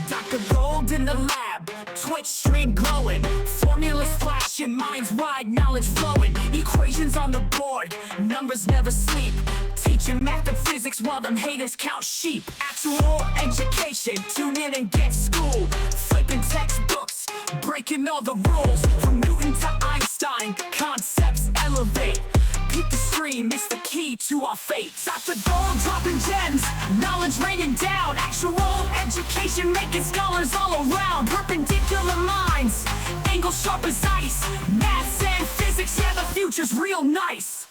Dr. Gold in the lab, Twitch stream glowing, formulas flashing, minds wide, knowledge flowing, equations on the board, numbers never sleep, teaching math and physics while them haters count sheep. Actual education, tune in and get schooled, flipping textbooks, breaking all the rules, from Newton to Einstein, concepts elevate. Keep the stream, it's the key to our fate. Dr. Gold dropping gems, knowledge raining down, actual education making scholars all around. Perpendicular minds, angles sharp as ice, maths and physics, yeah, the future's real nice.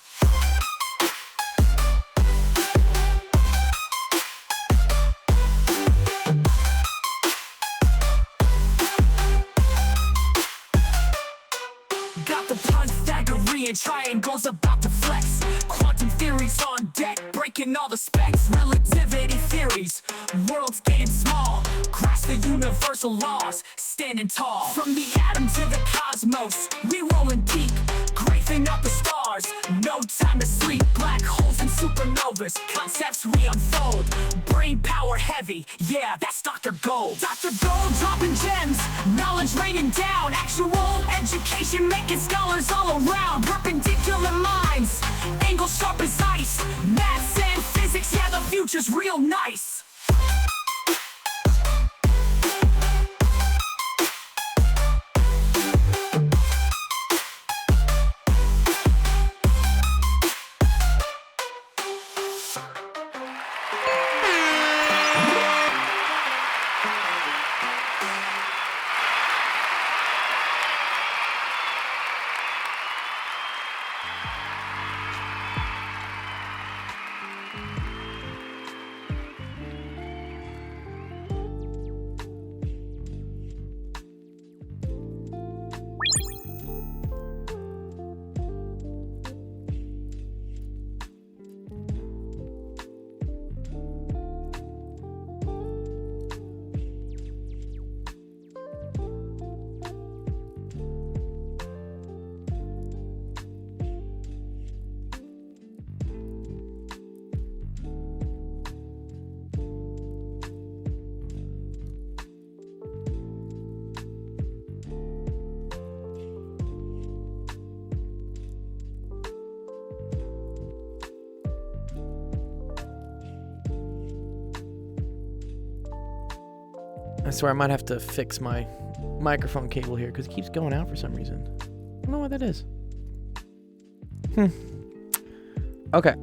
Got the Pythagorean triangles about to flex, quantum theories on deck, breaking all the specs, relativity theories, worlds getting small, grasp the universal laws, standing tall. From the atom to the cosmos, we rolling deep, grazing up the stars, no time to sleep. Black holes and supernovas, concepts we unfold, brain power heavy, yeah, that's Dr. Gold. Dr. Gold dropping gems, knowledge raining down, actual education making scholars all around. Perpendicular minds, angles sharp as ice, maths and physics, yeah, the future's real nice. I swear I might have to fix my microphone cable here because it keeps going out for some reason. I don't know what that is. Okay.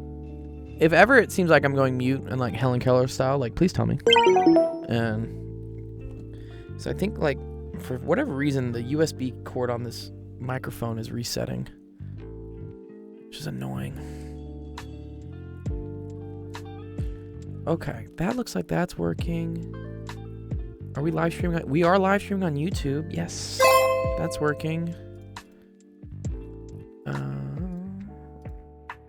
If ever it seems like I'm going mute and like Helen Keller style, like please tell me. And so I think like for whatever reason the USB cord on this microphone is resetting, which is annoying. Okay, that looks like that's working. Are we live streaming? We are live streaming on YouTube. Yes, that's working. And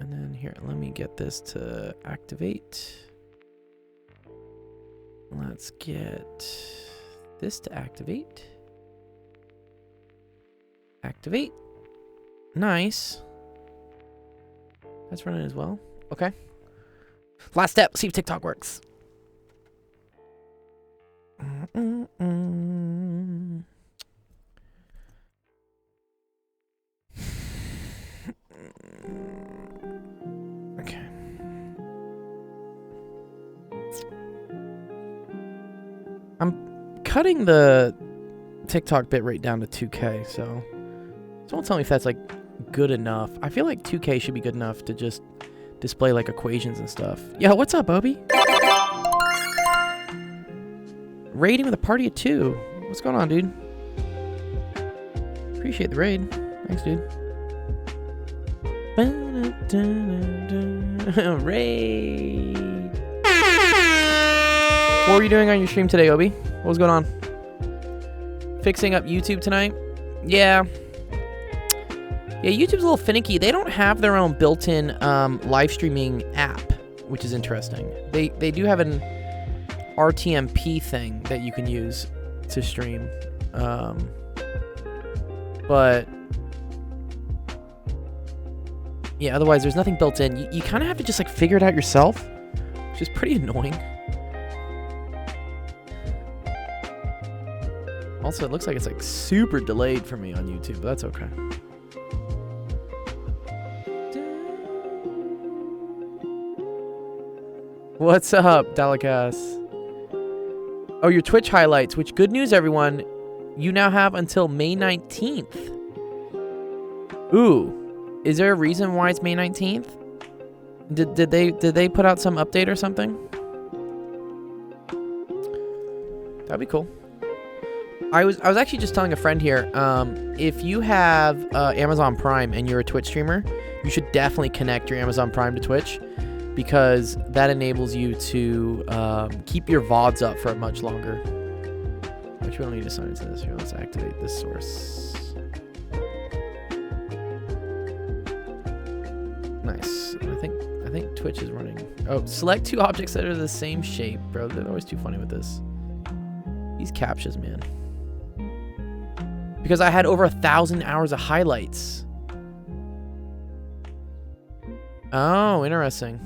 then here, let me get this to activate. Let's get this to activate. Activate. Nice. That's running as well. Okay. Last step. See if TikTok works. Okay. I'm cutting the TikTok bitrate down to 2K, so someone tell me if that's like good enough. I feel like 2K should be good enough to just display like equations and stuff. Yo, what's up, Obi? Raiding with a party of 2. What's going on, dude? Appreciate the raid. Thanks, dude. Raid. What were you doing on your stream today, Obi? What was going on? Fixing up YouTube tonight? Yeah. Yeah, YouTube's a little finicky. They don't have their own built-in live streaming app, which is interesting. They do have an RTMP thing that you can use to stream, but yeah, otherwise there's nothing built in. You kind of have to just like figure it out yourself, which is pretty annoying. Also, it looks like it's like super delayed for me on YouTube, but that's okay. What's up, Delicass? Oh, your Twitch highlights, which good news, everyone. You now have until May 19th. Ooh. Is there a reason why it's May 19th? Did they put out some update or something? That'd be cool. I was actually just telling a friend here, if you have Amazon Prime and you're a Twitch streamer, you should definitely connect your Amazon Prime to Twitch, because that enables you to keep your VODs up for much longer. Actually, we don't need to sign into this here. Let's activate this source. Nice. I think Twitch is running. Oh, select 2 objects that are the same shape, bro. They're always too funny with this. These captchas, man. Because I had over 1,000 hours of highlights. Oh, interesting.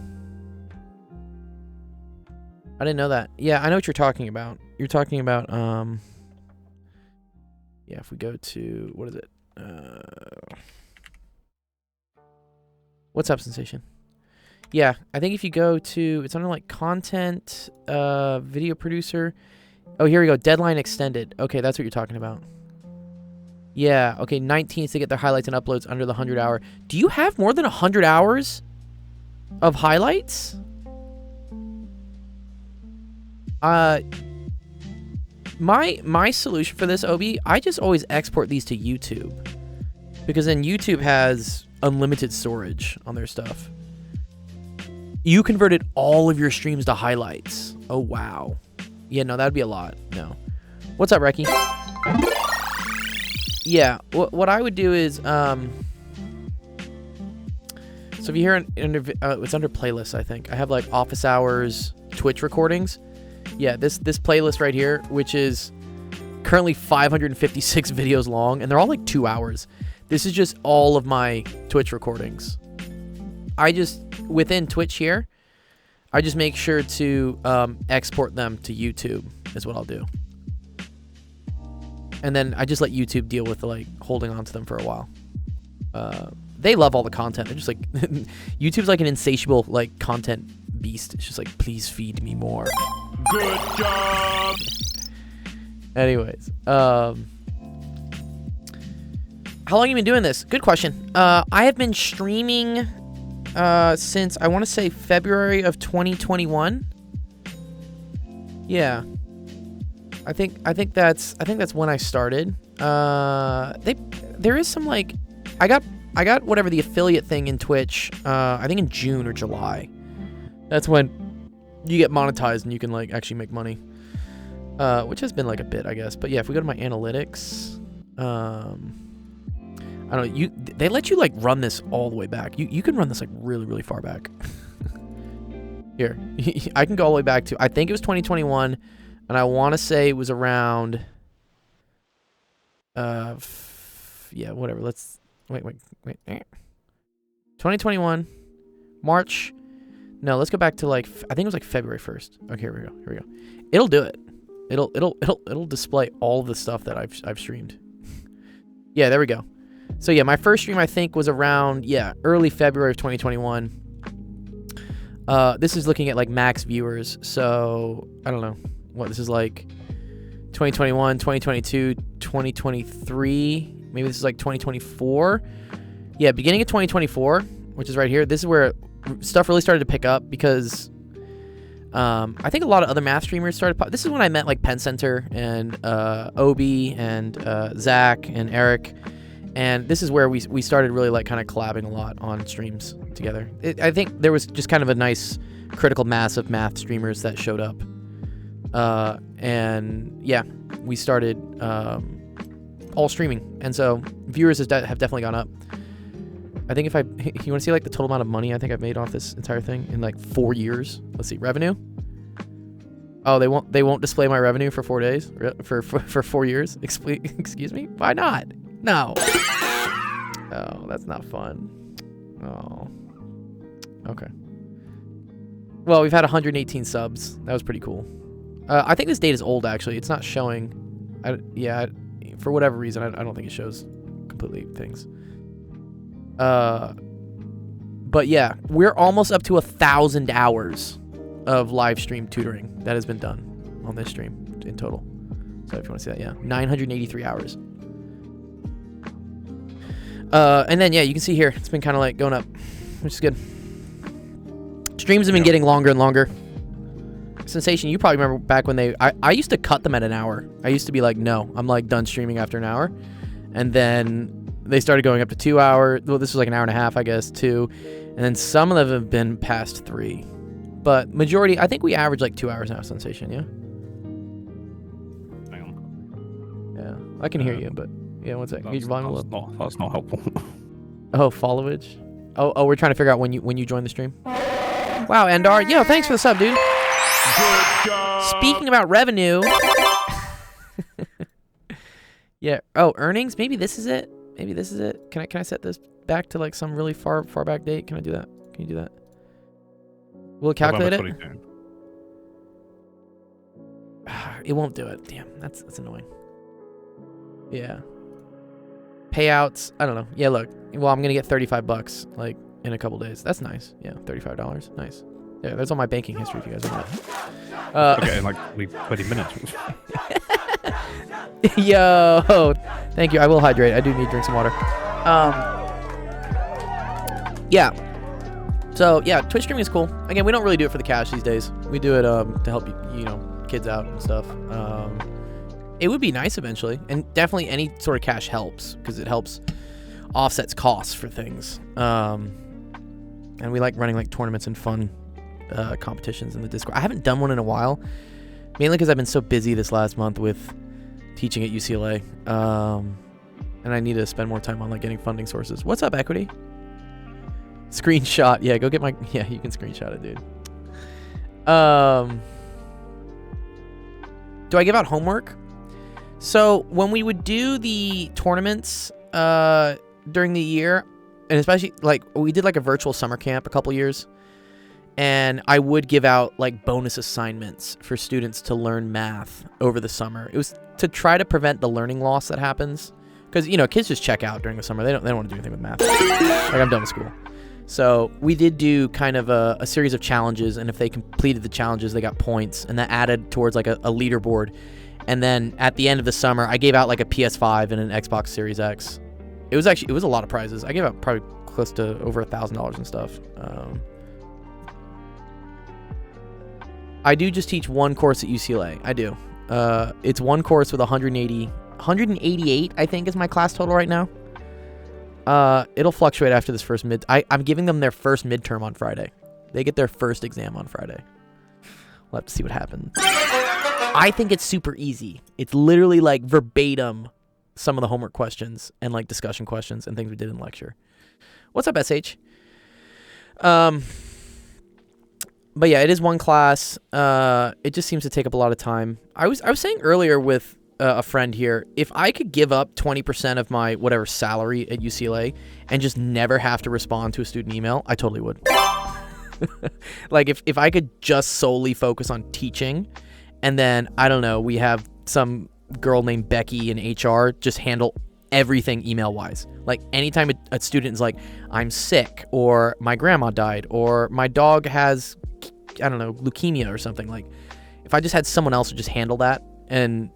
I didn't know that. Yeah, I know what you're talking about. You're talking about, yeah, if we go to, what is it? What's up, Sensation? Yeah, I think if you go to, it's under like content, video producer. Oh, here we go. Deadline extended. Okay, that's what you're talking about. Yeah, okay, 19th to get their highlights and uploads under the 100-hour. Do you have more than 100 hours of highlights? My solution for this, Obi, I just always export these to YouTube, because then YouTube has unlimited storage on their stuff. You converted all of your streams to highlights. Oh, wow. Yeah, no, that'd be a lot. No. What's up, Reki? Yeah, what I would do is, so if you hear, it's under playlists, I think. I have, like, office hours, Twitch recordings. Yeah, this playlist right here, which is currently 556 videos long, and they're all, like, 2 hours. This is just all of my Twitch recordings. I just, within Twitch here, I just make sure to export them to YouTube is what I'll do. And then I just let YouTube deal with, like, holding on to them for a while. They love all the content. They're just like, YouTube's like an insatiable, like, content beast. It's just like, please feed me more. Good job! Anyways, how long have you been doing this? Good question. I have been streaming since, I want to say, February of 2021. Yeah. I think that's when I started. There is some, like, I got whatever the affiliate thing in Twitch, I think in June or July. That's when you get monetized and you can, like, actually make money. Which has been, like, a bit, I guess. But yeah, if we go to my analytics, I don't know, they let you, like, run this all the way back. You can run this, like, really, really far back. Here. I can go all the way back to, I think it was 2021, and I want to say it was around, yeah, whatever. Let's, wait. 2021, March. No, let's go back to, like, I think it was, like, February 1st. Okay, here we go. It'll do it. It'll display all the stuff that I've streamed. Yeah, there we go. So yeah, my first stream I think was around, yeah, early February of 2021. This is looking at, like, max viewers. So I don't know what this is, like 2021, 2022, 2023. Maybe this is like 2024. Yeah, beginning of 2024, which is right here. This is where stuff really started to pick up, because I think a lot of other math streamers started. This is when I met, like, Pen Center and Obi and Zach and Eric. And this is where we started really, like, kind of collabing a lot on streams together. I think there was just kind of a nice critical mass of math streamers that showed up. And yeah, we started all streaming. And so viewers have definitely gone up. I think if you want to see, like, the total amount of money I think I've made off this entire thing in, like, 4 years. Let's see, revenue. Oh, they won't display my revenue for 4 days, for 4 years. Excuse me? Why not? No. Oh, that's not fun. Oh. Okay. Well, we've had 118 subs. That was pretty cool. I think this date is old, actually. It's not showing For whatever reason, I don't think it shows completely things. But yeah, we're almost up to 1,000 hours of live stream tutoring that has been done on this stream in total. So if you want to see that, yeah, 983 hours. And then yeah, you can see here it's been kind of like going up, which is good. Streams have been getting longer and longer. Sensation, you probably remember back when I used to cut them at an hour. I used to be like, no, I'm like done streaming after an hour. And then they started going up to 2 hours. Well, this was like an hour and a half, I guess, 2. And then some of them have been past 3. But majority, I think we average like 2 hours now, Sensation, yeah? Hang on. Yeah, I can hear you, but yeah, one sec. Get your volume low. That's not helpful. Oh, followage? Oh, we're trying to figure out when you join the stream. Wow, Endar. Yo, thanks for the sub, dude. Good job. Speaking about revenue. Yeah. Oh, earnings? Maybe this is it. Maybe this is it. Can I set this back to like some really far back date? Can I do that? Can you do that? Will it calculate it? November 22. It won't do it. Damn, that's annoying. Yeah. Payouts. I don't know. Yeah, look. Well, I'm gonna get $35 like in a couple days. That's nice. Yeah, $35. Nice. Yeah, there's all my banking history if you guys want that. Okay, in like 20 minutes. Yo, thank you. I will hydrate. I do need to drink some water. Yeah. So yeah, Twitch streaming is cool. Again, we don't really do it for the cash these days. We do it to help kids out and stuff. It would be nice eventually, and definitely any sort of cash helps because it helps offsets costs for things. And we like running like tournaments and fun competitions in the Discord. I haven't done one in a while, mainly because I've been so busy this last month with teaching at UCLA, and I need to spend more time on like getting funding sources. What's up, Equity? Screenshot. Yeah, go get my. Yeah, you can screenshot it, dude. Do I give out homework? So when we would do the tournaments during the year, and especially like we did like a virtual summer camp a couple years, and I would give out like bonus assignments for students to learn math over the summer. It was to try to prevent the learning loss that happens, because kids just check out during the summer. They don't want to do anything with math. Like, I'm done with school. So we did do kind of a series of challenges, and if they completed the challenges, they got points, and that added towards like a leaderboard. And then at the end of the summer, I gave out like a PS5 and an Xbox Series X. It was a lot of prizes. I gave out probably close to over $1,000 and stuff. I do just teach one course at UCLA. I do. It's one course with 188, I think, is my class total right now. It'll fluctuate after this first I'm giving them their first midterm on Friday. They get their first exam on Friday. We'll have to see what happens. I think it's super easy. It's literally like verbatim some of the homework questions and like discussion questions and things we did in lecture. What's up, SH? But yeah, it is one class. It just seems to take up a lot of time. I was saying earlier with a friend here, if I could give up 20% of my whatever salary at UCLA and just never have to respond to a student email, I totally would. Like if I could just solely focus on teaching, and then I don't know, we have some girl named Becky in HR just handle everything email wise. Like anytime a student is like, I'm sick, or my grandma died, or my dog has, I don't know, leukemia or something, like if I just had someone else to just handle that and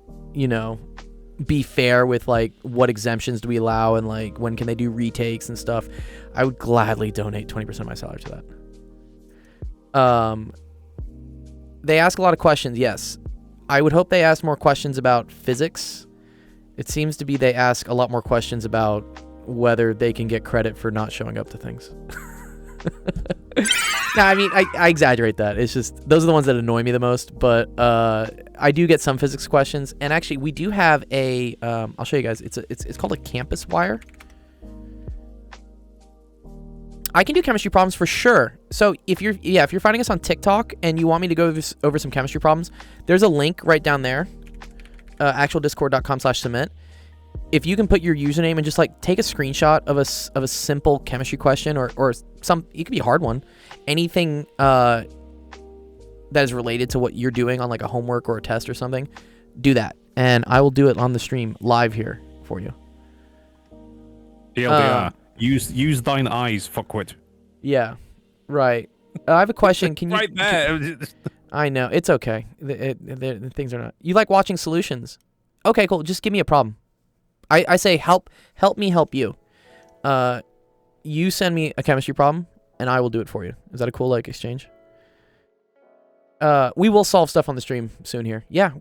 be fair with like what exemptions do we allow and like when can they do retakes and stuff, I would gladly donate 20% of my salary to that. They ask a lot of questions, yes. I would hope they ask more questions about physics. It seems to be they ask a lot more questions about whether they can get credit for not showing up to things. No, I mean, I exaggerate that. It's just, those are the ones that annoy me the most, but I do get some physics questions, and actually we do have a, I'll show you guys, it's called a campus wire. I can do chemistry problems for sure. So if you're finding us on TikTok and you want me to go over some chemistry problems, there's a link right down there, actualdiscord.com/cement. If you can put your username and just like take a screenshot of a simple chemistry question or some, it could be a hard one, anything that is related to what you're doing on like a homework or a test or something, do that. and I will do it on the stream live here for you. TLDR. Use thine eyes, fuckwit. Yeah, right. I have a question. Can you? Right there. I know it's okay. The things are not. You like watching solutions? Okay, cool. Just give me a problem. I say help me help you. You send me a chemistry problem, and I will do it for you. Is that a cool like exchange? We will solve stuff on the stream soon here. Yeah,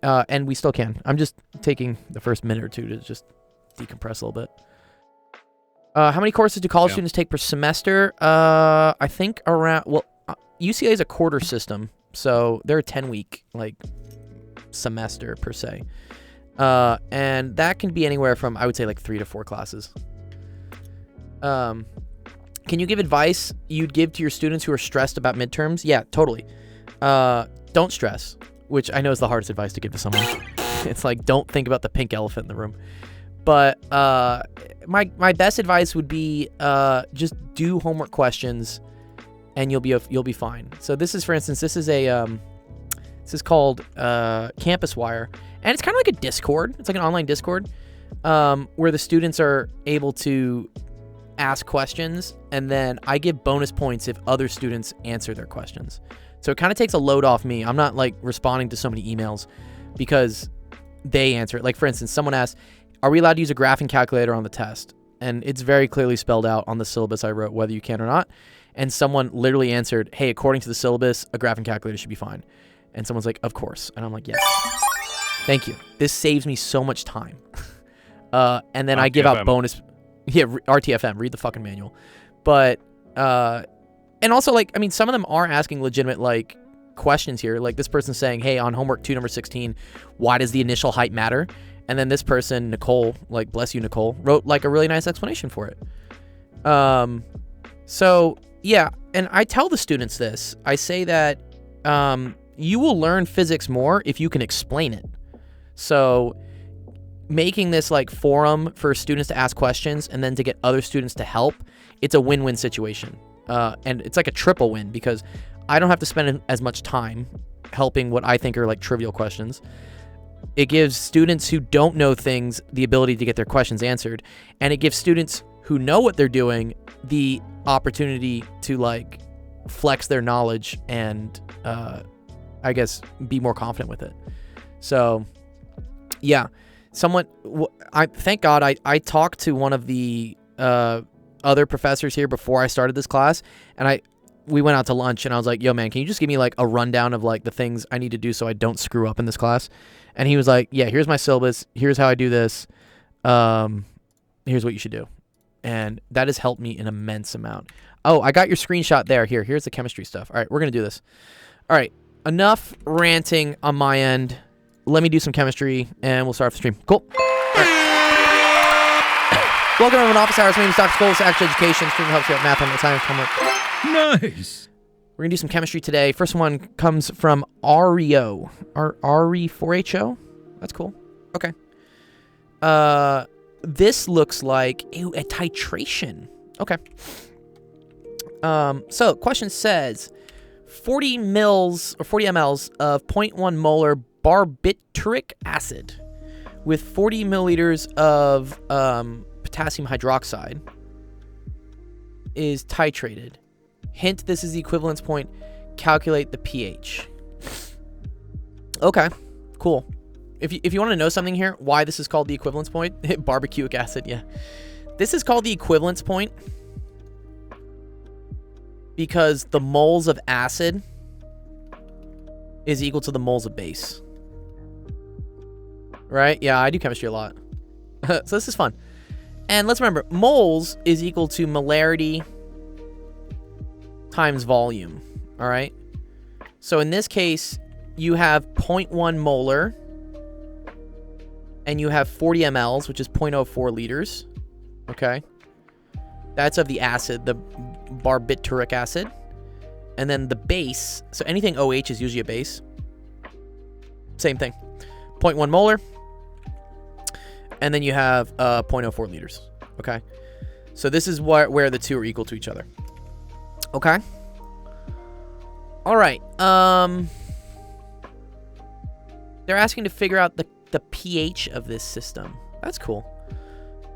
and we still can. I'm just taking the first minute or two to just decompress a little bit. How many courses do college students take per semester? I think around. Well, UCLA is a quarter system, so they're a 10-week like semester per se, and that can be anywhere from I would say like 3 to 4 classes. Can you give advice you'd give to your students who are stressed about midterms? Yeah, totally. Don't stress, which I know is the hardest advice to give to someone. It's like, don't think about the pink elephant in the room. But my best advice would be just do homework questions, and you'll be fine. So this is, for instance, this is called Campus Wire, and it's kind of like a Discord. It's like an online Discord where the students are able to ask questions, and then I give bonus points if other students answer their questions. So it kind of takes a load off me. I'm not like responding to so many emails because they answer it. Like, for instance, someone asked, are we allowed to use a graphing calculator on the test? And it's very clearly spelled out on the syllabus I wrote whether you can or not. And someone literally answered, hey, according to the syllabus, a graphing calculator should be fine. And someone's like, of course. And I'm like, yes. Thank you. This saves me so much time. And then I give out bonus... Yeah, RTFM, read the fucking manual. But, and also, like, I mean, some of them are asking legitimate, like, questions here. Like, this person's saying, hey, on homework 2, number 16, why does the initial height matter? And then this person, Nicole, like, bless you, Nicole, wrote, like, a really nice explanation for it. So, yeah, and I tell the students this. I say that you will learn physics more if you can explain it. So... making this like forum for students to ask questions and then to get other students to help, it's a win-win situation. And it's like a triple win because I don't have to spend as much time helping what I think are like trivial questions. It gives students who don't know things the ability to get their questions answered. And it gives students who know what they're doing the opportunity to like flex their knowledge and I guess be more confident with it. So yeah. Thank God I talked to one of the other professors here before I started this class, and we went out to lunch, and I was like, yo, man, can you just give me like a rundown of like the things I need to do so I don't screw up in this class? And he was like, yeah, here's my syllabus. Here's how I do this. Here's what you should do. And that has helped me an immense amount. Oh, I got your screenshot there. Here's the chemistry stuff. All right, we're going to do this. All right, enough ranting on my end. Let me do some chemistry, and we'll start off the stream. Cool. Right. Welcome to Office Hours. My name is Dr. Cole. It's Actual Education. Stream helps you out math on the time. Nice. We're going to do some chemistry today. First one comes from REO. RE4HO? That's cool. Okay. This looks like a titration. Okay. So, question says, 40 mLs of 0.1 molar barbituric acid with 40 milliliters of potassium hydroxide is titrated. Hint, this is the equivalence point. Calculate the pH. Okay, cool. If you want to know something here, why this is called the equivalence point, barbicuic acid, yeah. This is called the equivalence point because the moles of acid is equal to the moles of base. Right? Yeah, I do chemistry a lot. So this is fun. And let's remember, moles is equal to molarity times volume. All right? So in this case, you have 0.1 molar and you have 40 mLs, which is 0.04 liters. Okay? That's of the acid, the barbituric acid. And then the base, so anything OH is usually a base. Same thing. 0.1 molar. And then you have 0.04 liters. Okay? So this is where the two are equal to each other. Okay? All right. They're asking to figure out the the pH of this system. That's cool.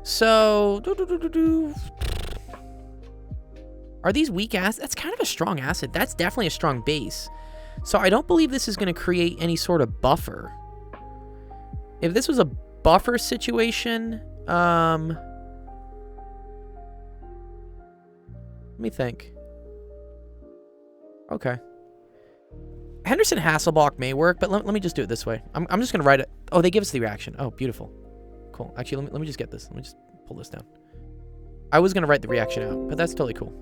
So, are these weak acids? That's kind of a strong acid. That's definitely a strong base. So I don't believe this is going to create any sort of buffer. If this was a buffer situation, let me think. Okay. Henderson Hasselbalch may work, but let me just do it this way. I'm just going to write it. Oh, they give us the reaction. Oh, beautiful. Cool. Actually, let me just get this. Let me just pull this down. I was going to write the reaction out, but that's totally cool.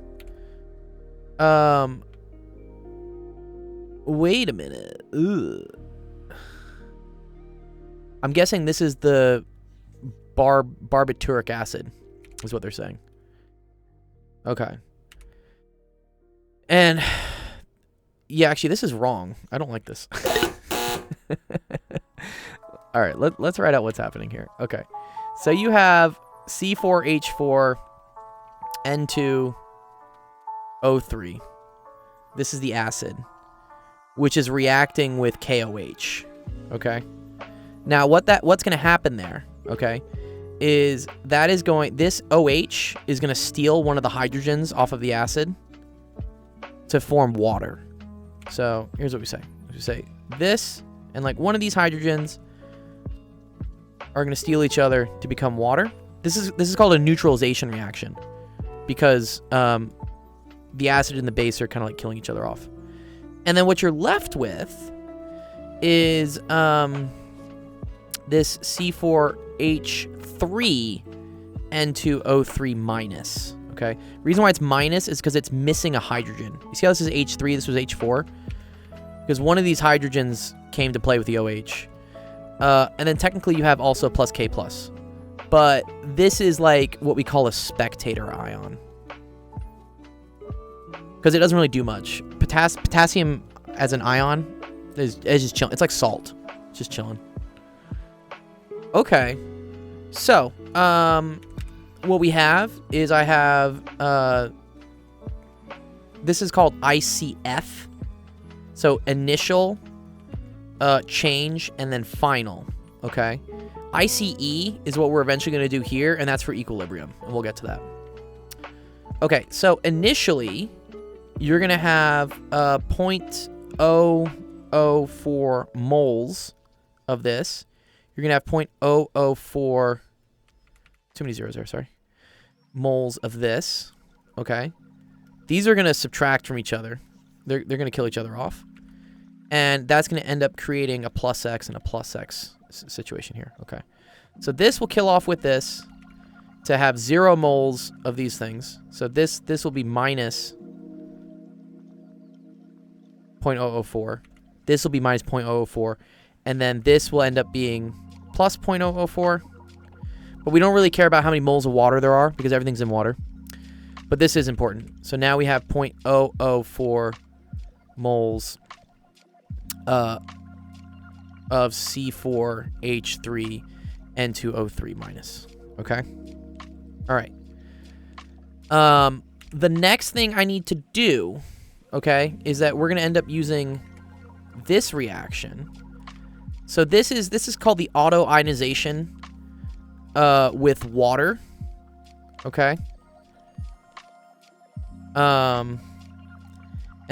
Wait a minute. Ugh. I'm guessing this is the barbituric acid, is what they're saying. Okay. And yeah, actually, this is wrong. I don't like this. All right, let's write out what's happening here. Okay, so you have C4H4 N2O3. This is the acid, which is reacting with KOH. Okay. Now, what's going to happen there? Okay, is this OH is going to steal one of the hydrogens off of the acid to form water. So here's what we say. We say this, and like one of these hydrogens are going to steal each other to become water. This is called a neutralization reaction, because the acid and the base are kind of like killing each other off. And then what you're left with is this C4H3 N2O3 minus. Okay. Reason why it's minus is because it's missing a hydrogen. You see how this is H3, this was H4? Because one of these hydrogens came to play with the OH. And then technically you have also plus K+. But this is like what we call a spectator ion, because it doesn't really do much. Potassium as an ion is just chilling. It's like salt. It's just chilling. Okay. So, what we have is I have, this is called ICF. So, initial, change, and then final. Okay. ICE is what we're eventually going to do here, and that's for equilibrium. And we'll get to that. Okay. So, initially, you're going to have 0.004 moles of this. You're going to have 0.004, too many zeros there, sorry, moles of this, okay? These are going to subtract from each other. They're going to kill each other off. And that's going to end up creating a plus X and a plus X situation here, okay? So this will kill off with this to have 0 moles of these things. So this will be minus 0.004. This will be minus 0.004. And then this will end up being plus 0.004. But we don't really care about how many moles of water there are, because everything's in water. But this is important. So now we have 0.004 moles of C4H3 N2O3 minus. Okay? All right. The next thing I need to do, okay, is that we're going to end up using this reaction. So this is called the autoionization with water. Okay. And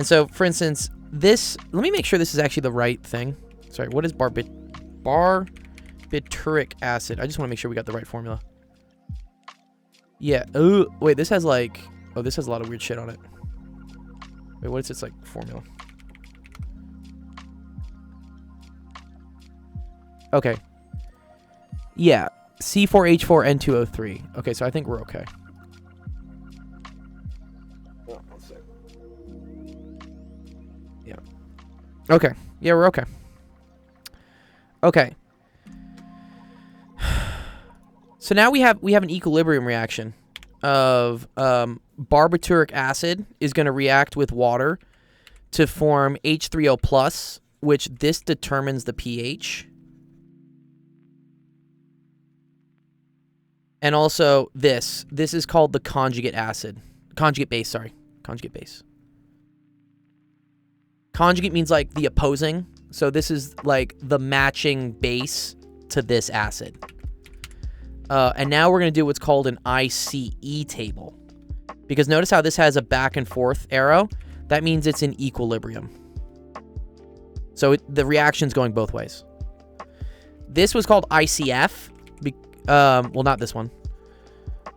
so, for instance, this, let me make sure this is actually the right thing. Sorry, what is barbituric acid? I just want to make sure we got the right formula. Yeah. Oh, wait, this has like, oh, this has a lot of weird shit on it. Wait, what is its like formula? Okay. Yeah, C4H4N2O3. Okay, so I think we're okay. Yeah. Okay. Yeah, we're okay. Okay. So now we have an equilibrium reaction of barbituric acid is going to react with water to form H3O+, which this determines the pH. And also this is called the conjugate base. Conjugate means like the opposing. So this is like the matching base to this acid. And now we're going to do what's called an ICE table. Because notice how this has a back and forth arrow? That means it's in equilibrium. So the reaction's going both ways. This was called ICF. Well, not this one.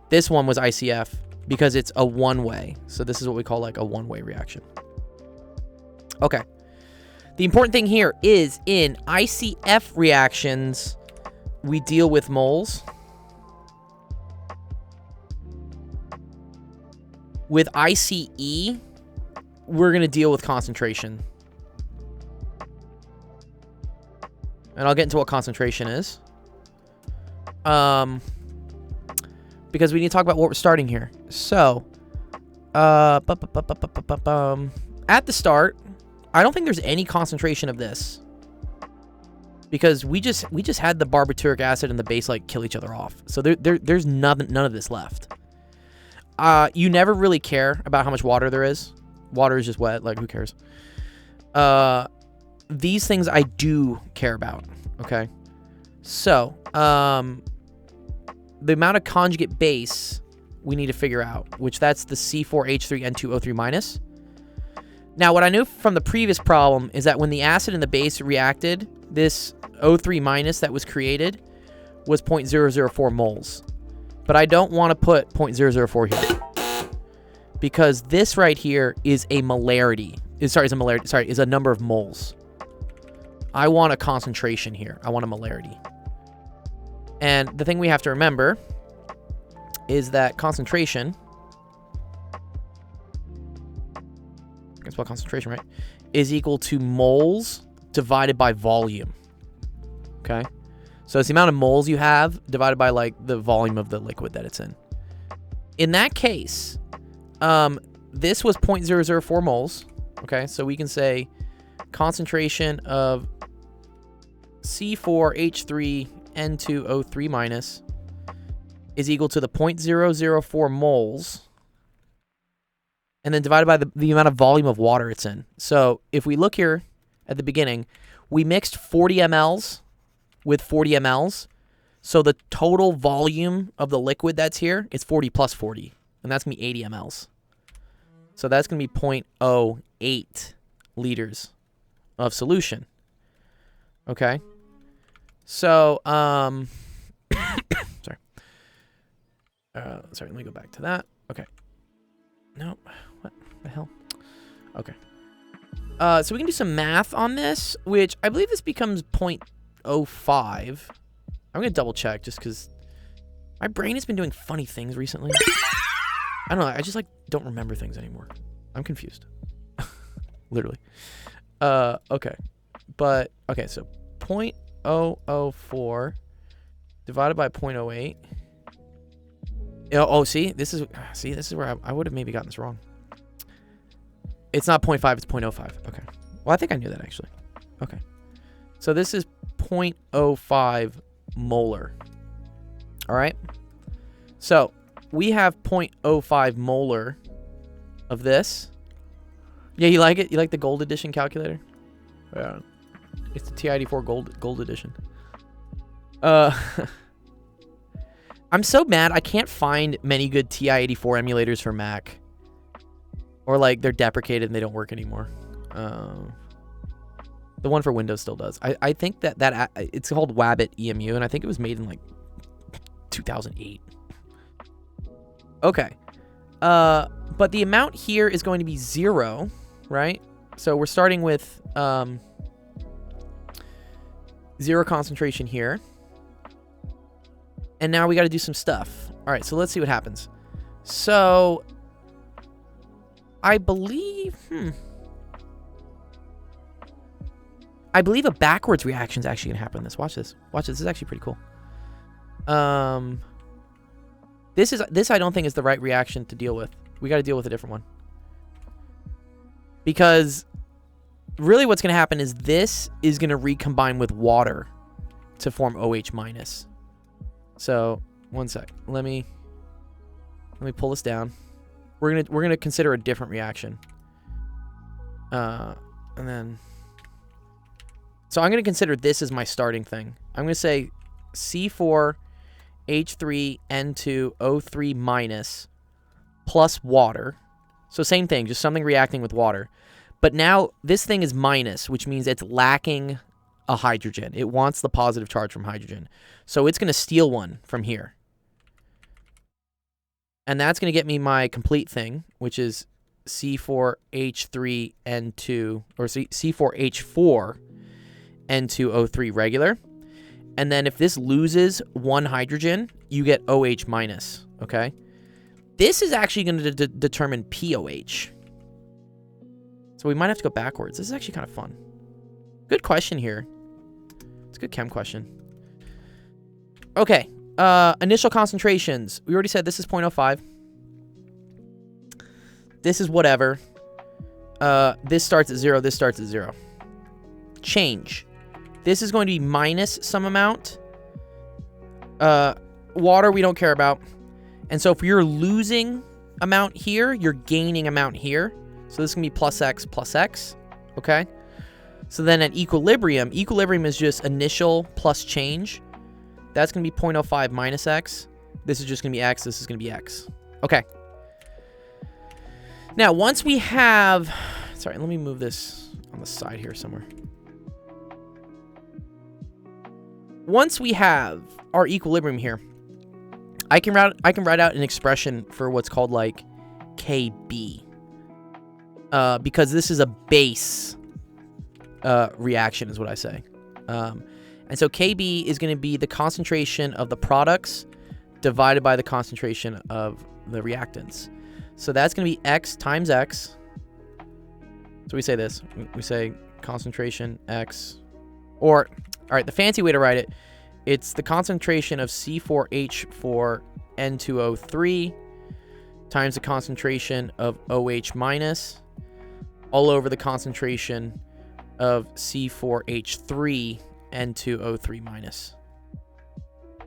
This one was ICF because it's a one-way. So this is what we call like a one-way reaction. Okay. The important thing here is in ICF reactions, we deal with moles. With ICE, we're going to deal with concentration. And I'll get into what concentration is. Because we need to talk about what we're starting here. So, at the start, I don't think there's any concentration of this. Because we just had the barbituric acid and the base like kill each other off. So there's none of this left. You never really care about how much water there is. Water is just wet, like who cares? These things I do care about, okay? So, the amount of conjugate base we need to figure out, which that's the C4H3N2O3 minus. Now, what I knew from the previous problem is that when the acid and the base reacted, this O3 minus that was created was 0.004 moles. But I don't want to put 0.004 here because this right here is a molarity. Is a number of moles. I want a concentration here. I want a molarity. And the thing we have to remember is that concentration, I can spell concentration, right, is equal to moles divided by volume. Okay? So it's the amount of moles you have divided by like the volume of the liquid that it's in. In that case, this was 0.004 moles. Okay, so we can say concentration of C4H3N2O3 minus is equal to the 0.004 moles and then divided by the amount of volume of water it's in. So if we look here at the beginning, we mixed 40 mLs with 40 mLs. So the total volume of the liquid that's here is 40 plus 40. And that's going to be 80 mLs. So that's going to be 0.08 liters of solution. Okay. So, sorry. Sorry, let me go back to that. Okay. Nope. What the hell? Okay. So we can do some math on this, which I believe this becomes 0.05. I'm going to double check just because my brain has been doing funny things recently. I don't know. I just like don't remember things anymore. I'm confused. Literally. Okay. But, okay, so 0.004 divided by 0.08. Oh, see? This is where I would have maybe gotten this wrong. It's not 0.5, it's 0.05. Okay. Well, I think I knew that, actually. Okay. So this is 0.05 molar. All right? So we have 0.05 molar of this. Yeah, you like it? You like the gold edition calculator? Yeah. It's the TI-84 gold edition. I'm so mad I can't find many good TI-84 emulators for Mac. Or like they're deprecated and they don't work anymore. The one for Windows still does. I think that it's called Wabbit EMU, and I think it was made in like 2008. Okay. But the amount here is going to be 0, right? So we're starting with 0 concentration here. And now we got to do some stuff. All right, so let's see what happens. So I believe, I believe a backwards reaction is actually going to happen in this. Watch this. Watch this. This is actually pretty cool. This I don't think is the right reaction to deal with. We got to deal with a different one. Because really what's going to happen is this is going to recombine with water to form OH minus. So, one sec. Let me pull this down. We're gonna consider a different reaction. And then, so I'm gonna consider this as my starting thing. I'm gonna say C4H3N2O3 minus plus water. So same thing, just something reacting with water. But now this thing is minus, which means it's lacking a hydrogen. It wants the positive charge from hydrogen. So it's going to steal one from here. And that's going to get me my complete thing, which is C4H3N2, or C4H4N2O3 regular. And then if this loses one hydrogen, you get OH minus, okay? This is actually going to determine POH. So we might have to go backwards. This is actually kind of fun. Good question here. It's a good chem question. Okay. Initial concentrations. We already said this is 0.05. This is whatever. This starts at 0. This starts at 0. Change. This is going to be minus some amount. Water we don't care about. And so if you're losing amount here, you're gaining amount here. So this can be plus X plus X. Okay? So then at equilibrium is just initial plus change. That's going to be 0.05 minus X. This is just going to be X. This is going to be X. Okay. Now, once we have... Sorry, let me move this on the side here somewhere. Once we have our equilibrium here, I can write out an expression for what's called like KB. Because this is a base reaction is what I say. And so KB is going to be the concentration of the products divided by the concentration of the reactants. So that's going to be X times X. So we say this. We say concentration X. Or, all right, the fancy way to write it, it's the concentration of C4H4N2O3 times the concentration of OH minus all over the concentration of C4H3N2O3 minus,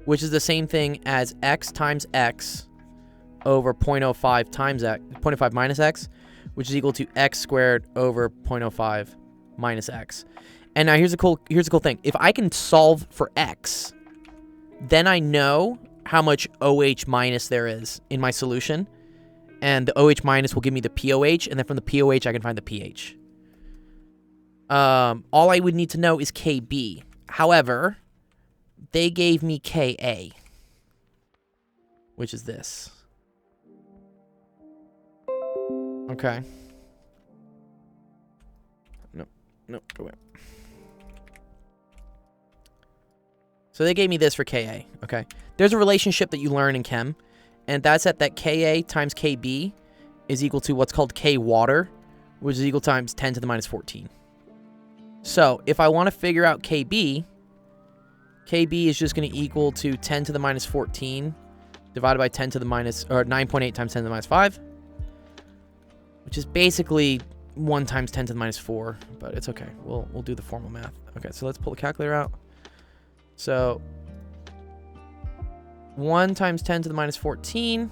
which is the same thing as X times X over 0.05 times X, 0.05 minus X, which is equal to X squared over 0.05 minus X. And now here's the cool thing. If I can solve for X, then I know how much OH minus there is in my solution. And the OH minus will give me the POH, and then from the POH I can find the pH. All I would need to know is KB. However, they gave me Ka, which is this. Okay. Nope, go away. So they gave me this for Ka, okay? There's a relationship that you learn in chem, and that's that Ka times Kb is equal to what's called K water, which is equal times 10 to the minus 14. So if I want to figure out Kb is just going to equal to 10 to the minus 14 divided by 10 to the minus, or 9.8 times 10 to the minus 5, which is basically 1 times 10 to the minus 4, but it's okay. We'll do the formal math. Okay, so let's pull the calculator out. So 1 times 10 to the minus 14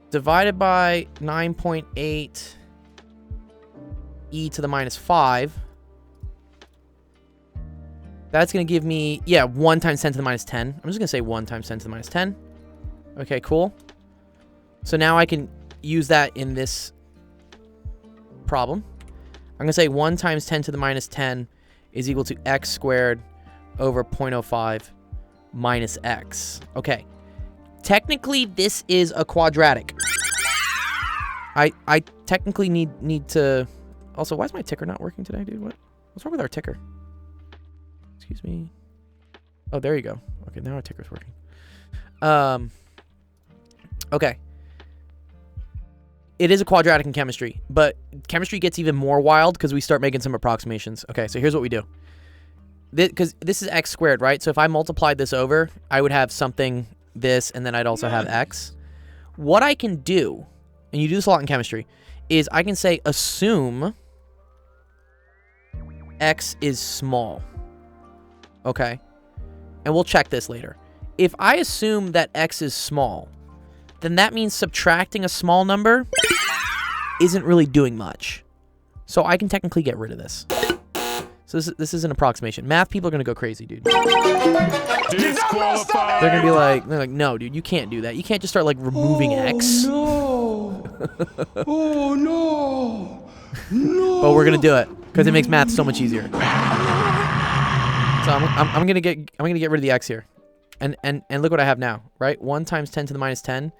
divided by 9.8 e to the minus 5. That's going to give me, 1 times 10 to the minus 10. I'm just going to say 1 times 10 to the minus 10. Okay, cool. So now I can use that in this problem. I'm going to say 1 times 10 to the minus 10 is equal to X squared over 0.05 minus X. Okay. Technically, this is a quadratic. I technically need to... Also, why is my ticker not working today, dude? What's wrong with our ticker? Excuse me. Oh, there you go. Okay, now our ticker's working. Okay. It is a quadratic in chemistry, but chemistry gets even more wild because we start making some approximations. Okay, so here's what we do. Because this is X squared, right? So if I multiplied this over, I would have something this, and then I'd also have X. What I can do, and you do this a lot in chemistry, is I can say assume X is small. Okay? And we'll check this later. If I assume that X is small, then that means subtracting a small number isn't really doing much. So I can technically get rid of this. So this is an approximation. Math people are gonna go crazy, dude. Disqualified. They're like, no, dude, you can't do that. You can't just start like removing x. No. Oh no. No. But we're gonna do it because it makes math so much easier. So I'm gonna get rid of the x here, and look what I have now, right? 1 times 10 to the minus 10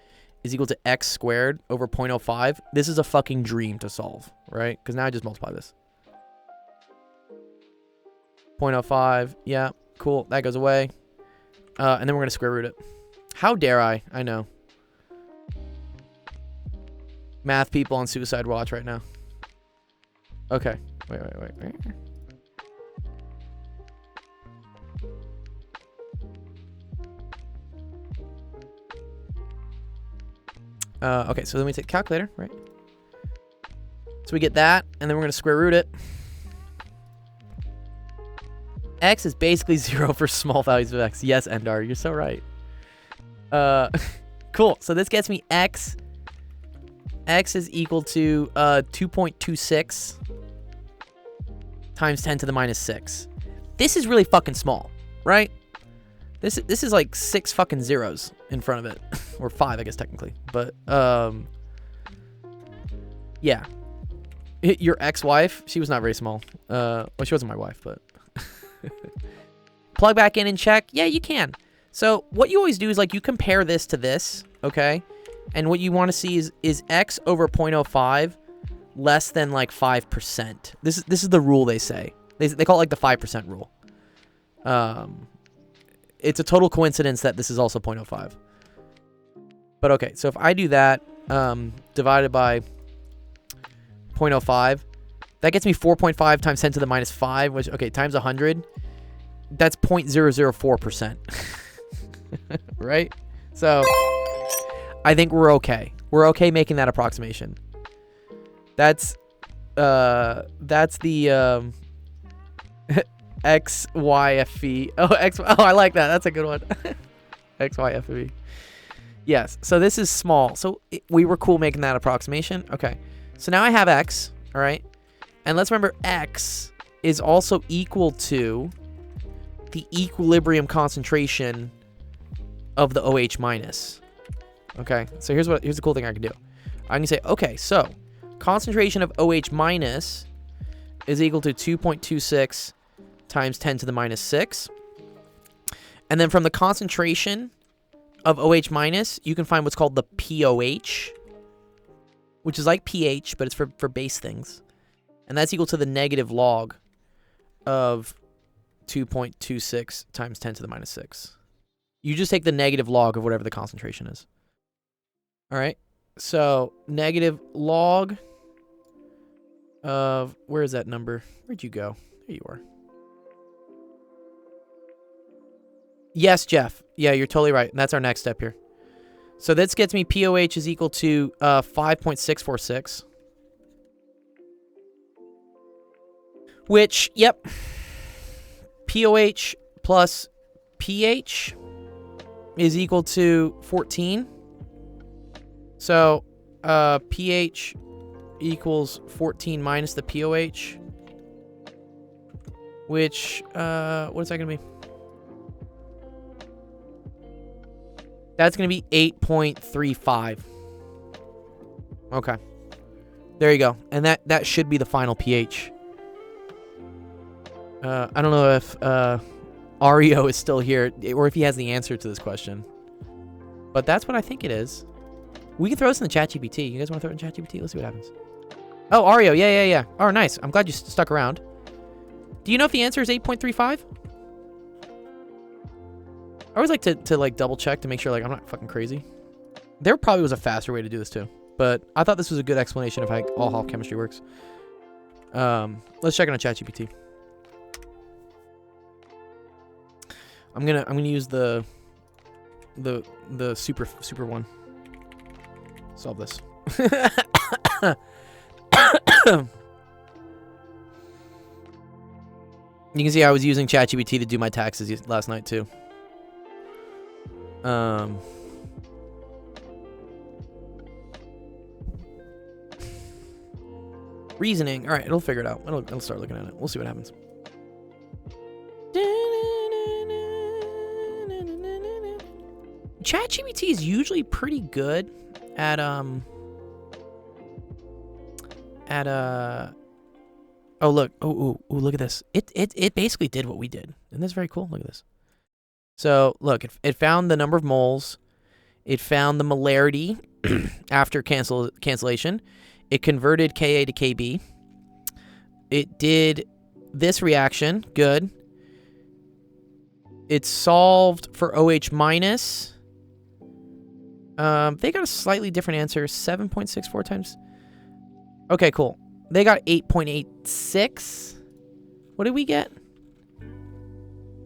is equal to x squared over 0.05. This is a fucking dream to solve, right? Because now I just multiply this. 0.05, yeah, cool. That goes away, and then we're gonna square root it. How dare I? I know. Math people on suicide watch right now. Okay. Wait. Okay, so then we take calculator, right? So we get that, and then we're going to square root it. X is basically 0 for small values of x. Yes, Endar, you're so right. Cool. So this gets me x. X is equal to 2.26 times 10 to the minus 6. This is really fucking small, right? This is like 6 fucking zeros in front of it. Or 5, I guess, technically. But, yeah. Your ex-wife, she was not very small. Well, she wasn't my wife, but... Plug back in and check. Yeah, you can. So, what you always do is, like, you compare this to this, okay? And what you want to see is x over 0.05 less than, like, 5%. This is the rule they say. They call it, like, the 5% rule. It's a total coincidence that this is also 0.05. But okay, so if I do that divided by 0.05, that gets me 4.5 times 10 to the minus 5, which, okay, times 100, that's 0.004%. Right? So, I think we're okay. We're okay making that approximation. That's the XYFV. Oh, I like that. That's a good one. XYFV. Yes. So this is small. So we were cool making that approximation. Okay. So now I have x. All right. And let's remember x is also equal to the equilibrium concentration of the OH minus. Okay. So here's the cool thing I can do. I can say, okay, so concentration of OH minus is equal to 2.26 times 10 to the minus 6. And then from the concentration of OH minus, you can find what's called the POH, which is like pH, but it's for base things. And that's equal to the negative log of 2.26 times 10 to the minus 6. You just take the negative log of whatever the concentration is. All right. So negative log of, where is that number? Where'd you go? There you are. Yes, Jeff. Yeah, you're totally right. And that's our next step here. So this gets me POH is equal to 5.646. Which, yep. POH plus pH is equal to 14. So pH equals 14 minus the POH. Which, what is that going to be? That's going to be 8.35. Okay. There you go. And that should be the final pH. I don't know if Ario is still here or if he has the answer to this question. But that's what I think it is. We can throw this in the ChatGPT. You guys want to throw it in ChatGPT? Let's see what happens. Oh, Ario. Yeah. Oh, nice. I'm glad you stuck around. Do you know if the answer is 8.35? I always like to like double check to make sure like I'm not fucking crazy. There probably was a faster way to do this too, but I thought this was a good explanation of how all chemistry works. Let's check it on ChatGPT. I'm gonna use the super one. Solve this. You can see I was using ChatGPT to do my taxes last night too. Reasoning. All right, it'll figure it out. It'll start looking at it. We'll see what happens. ChatGPT is usually pretty good at oh look, oh look at this. It basically did what we did. Isn't this very cool? Look at this. So look, it found the number of moles. It found the molarity after cancellation. It converted Ka to Kb. It did this reaction. Good. It solved for OH minus. They got a slightly different answer. 7.64 times. Okay, cool. They got 8.86. What did we get?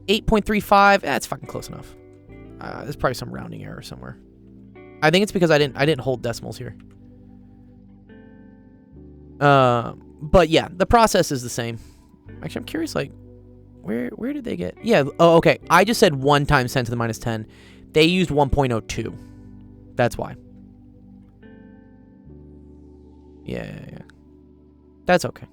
8.35. That's fucking close enough. There's probably some rounding error somewhere. I think it's because I didn't hold decimals here. But yeah, the process is the same. Actually, I'm curious, like, where did they get? Yeah. Oh, okay. I just said 1 times 10 to the minus 10. They used 1.02. That's why. Yeah. That's okay.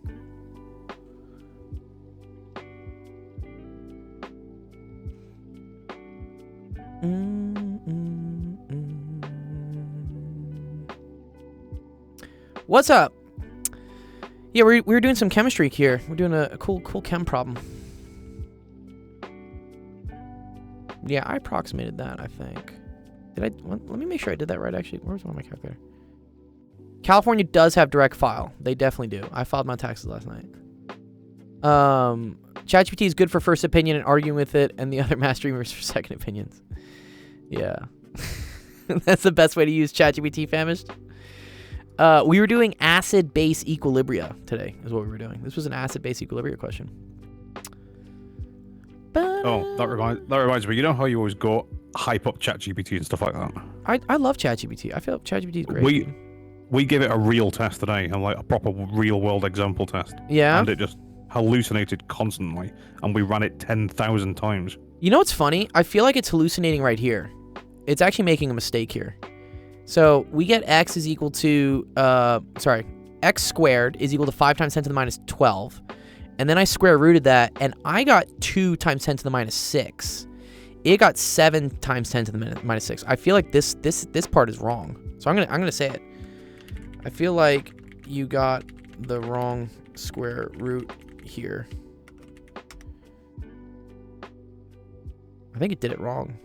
What's up? Yeah, we're doing some chemistry here. We're doing a cool chem problem. Yeah, I approximated that, I think. Let me make sure I did that right, actually. Where's one of my calculator? California does have direct file. They definitely do. I filed my taxes last night. ChatGPT is good for first opinion and arguing with it, and the other mass streamers for second opinions. Yeah. That's the best way to use ChatGPT, famished. We were doing acid-base equilibria today, is what we were doing. This was an acid-base equilibria question. Oh, that reminds me. You know how you always go hype up ChatGPT and stuff like that? I love ChatGPT. I feel like ChatGPT is great. We gave it a real test today, and like a proper real-world example test. Yeah? And it just hallucinated constantly, and we ran it 10,000 times. You know what's funny? I feel like it's hallucinating right here. It's actually making a mistake here. So we get x is equal to, x squared is equal to 5 times 10 to the minus 12. And then I square rooted that, and I got 2 times 10 to the minus 6. It got 7 times 10 to the minus 6. I feel like this part is wrong. So I'm gonna say it. I feel like you got the wrong square root here. I think it did it wrong.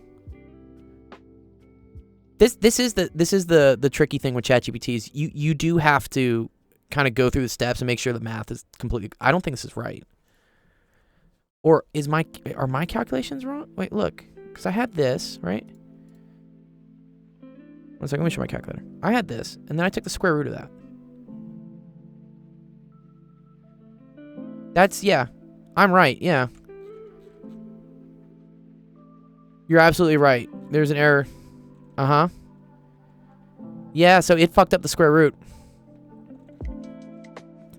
This is the tricky thing with ChatGPT is you do have to kind of go through the steps and make sure the math is completely. I don't think this is right. Or are my calculations wrong? Wait, look, because I had this right. One second, let me show my calculator. I had this, and then I took the square root of that. Yeah, I'm right. Yeah, you're absolutely right. There's an error. Uh-huh. Yeah, so it fucked up the square root.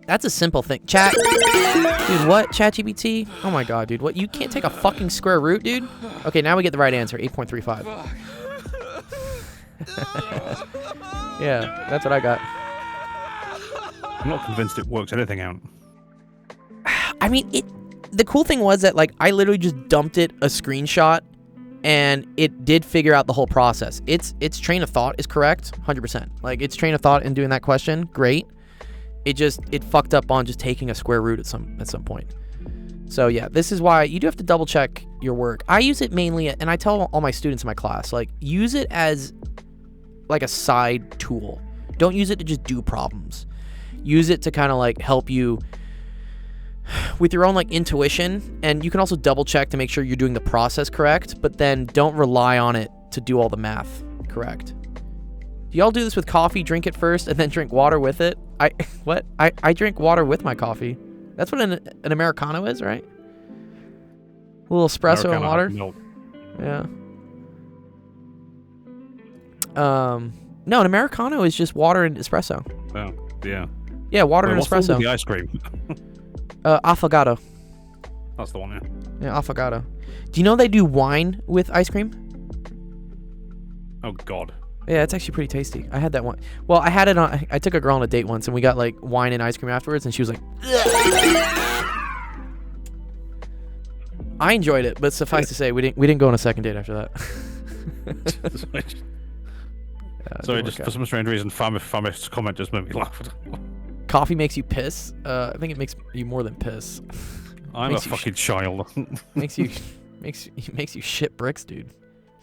That's a simple thing. Dude, what? ChatGPT? Oh my god, dude. What? You can't take a fucking square root, dude? Okay, now we get the right answer. 8.35. Yeah, that's what I got. I'm not convinced it works anything out. I mean, the cool thing was that, like, I literally just dumped it a screenshot, and it did figure out the whole process. Its train of thought is correct, 100%. Like, its train of thought in doing that question, great. It fucked up on just taking a square root at some point. So yeah, this is why you do have to double check your work. I use it mainly, and I tell all my students in my class, like, use it as like a side tool. Don't use it to just do problems. Use it to kind of like help you with your own like intuition, and you can also double check to make sure you're doing the process correct, but then don't rely on it to do all the math correct. Do y'all do this with coffee? Drink it first and then drink water with it? I drink water with my coffee. That's what an Americano is, right? A little espresso and water. Milk. Yeah. No, an Americano is just water and espresso. Oh, yeah. Yeah, water and What's the one espresso. with the ice cream? Affogato. That's the one, yeah. Yeah, affogato. Do you know they do wine with ice cream? Oh, God. Yeah, it's actually pretty tasty. I had that one. Well, I had it on. I took a girl on a date once, and we got like wine and ice cream afterwards, and she was like, I enjoyed it, but suffice to say, we didn't go on a second date after that. Sorry, just for some strange reason, Famous comment just made me laugh. Coffee makes you piss. I think it makes you more than piss. I'm Makes a you fucking child. makes you shit bricks, dude.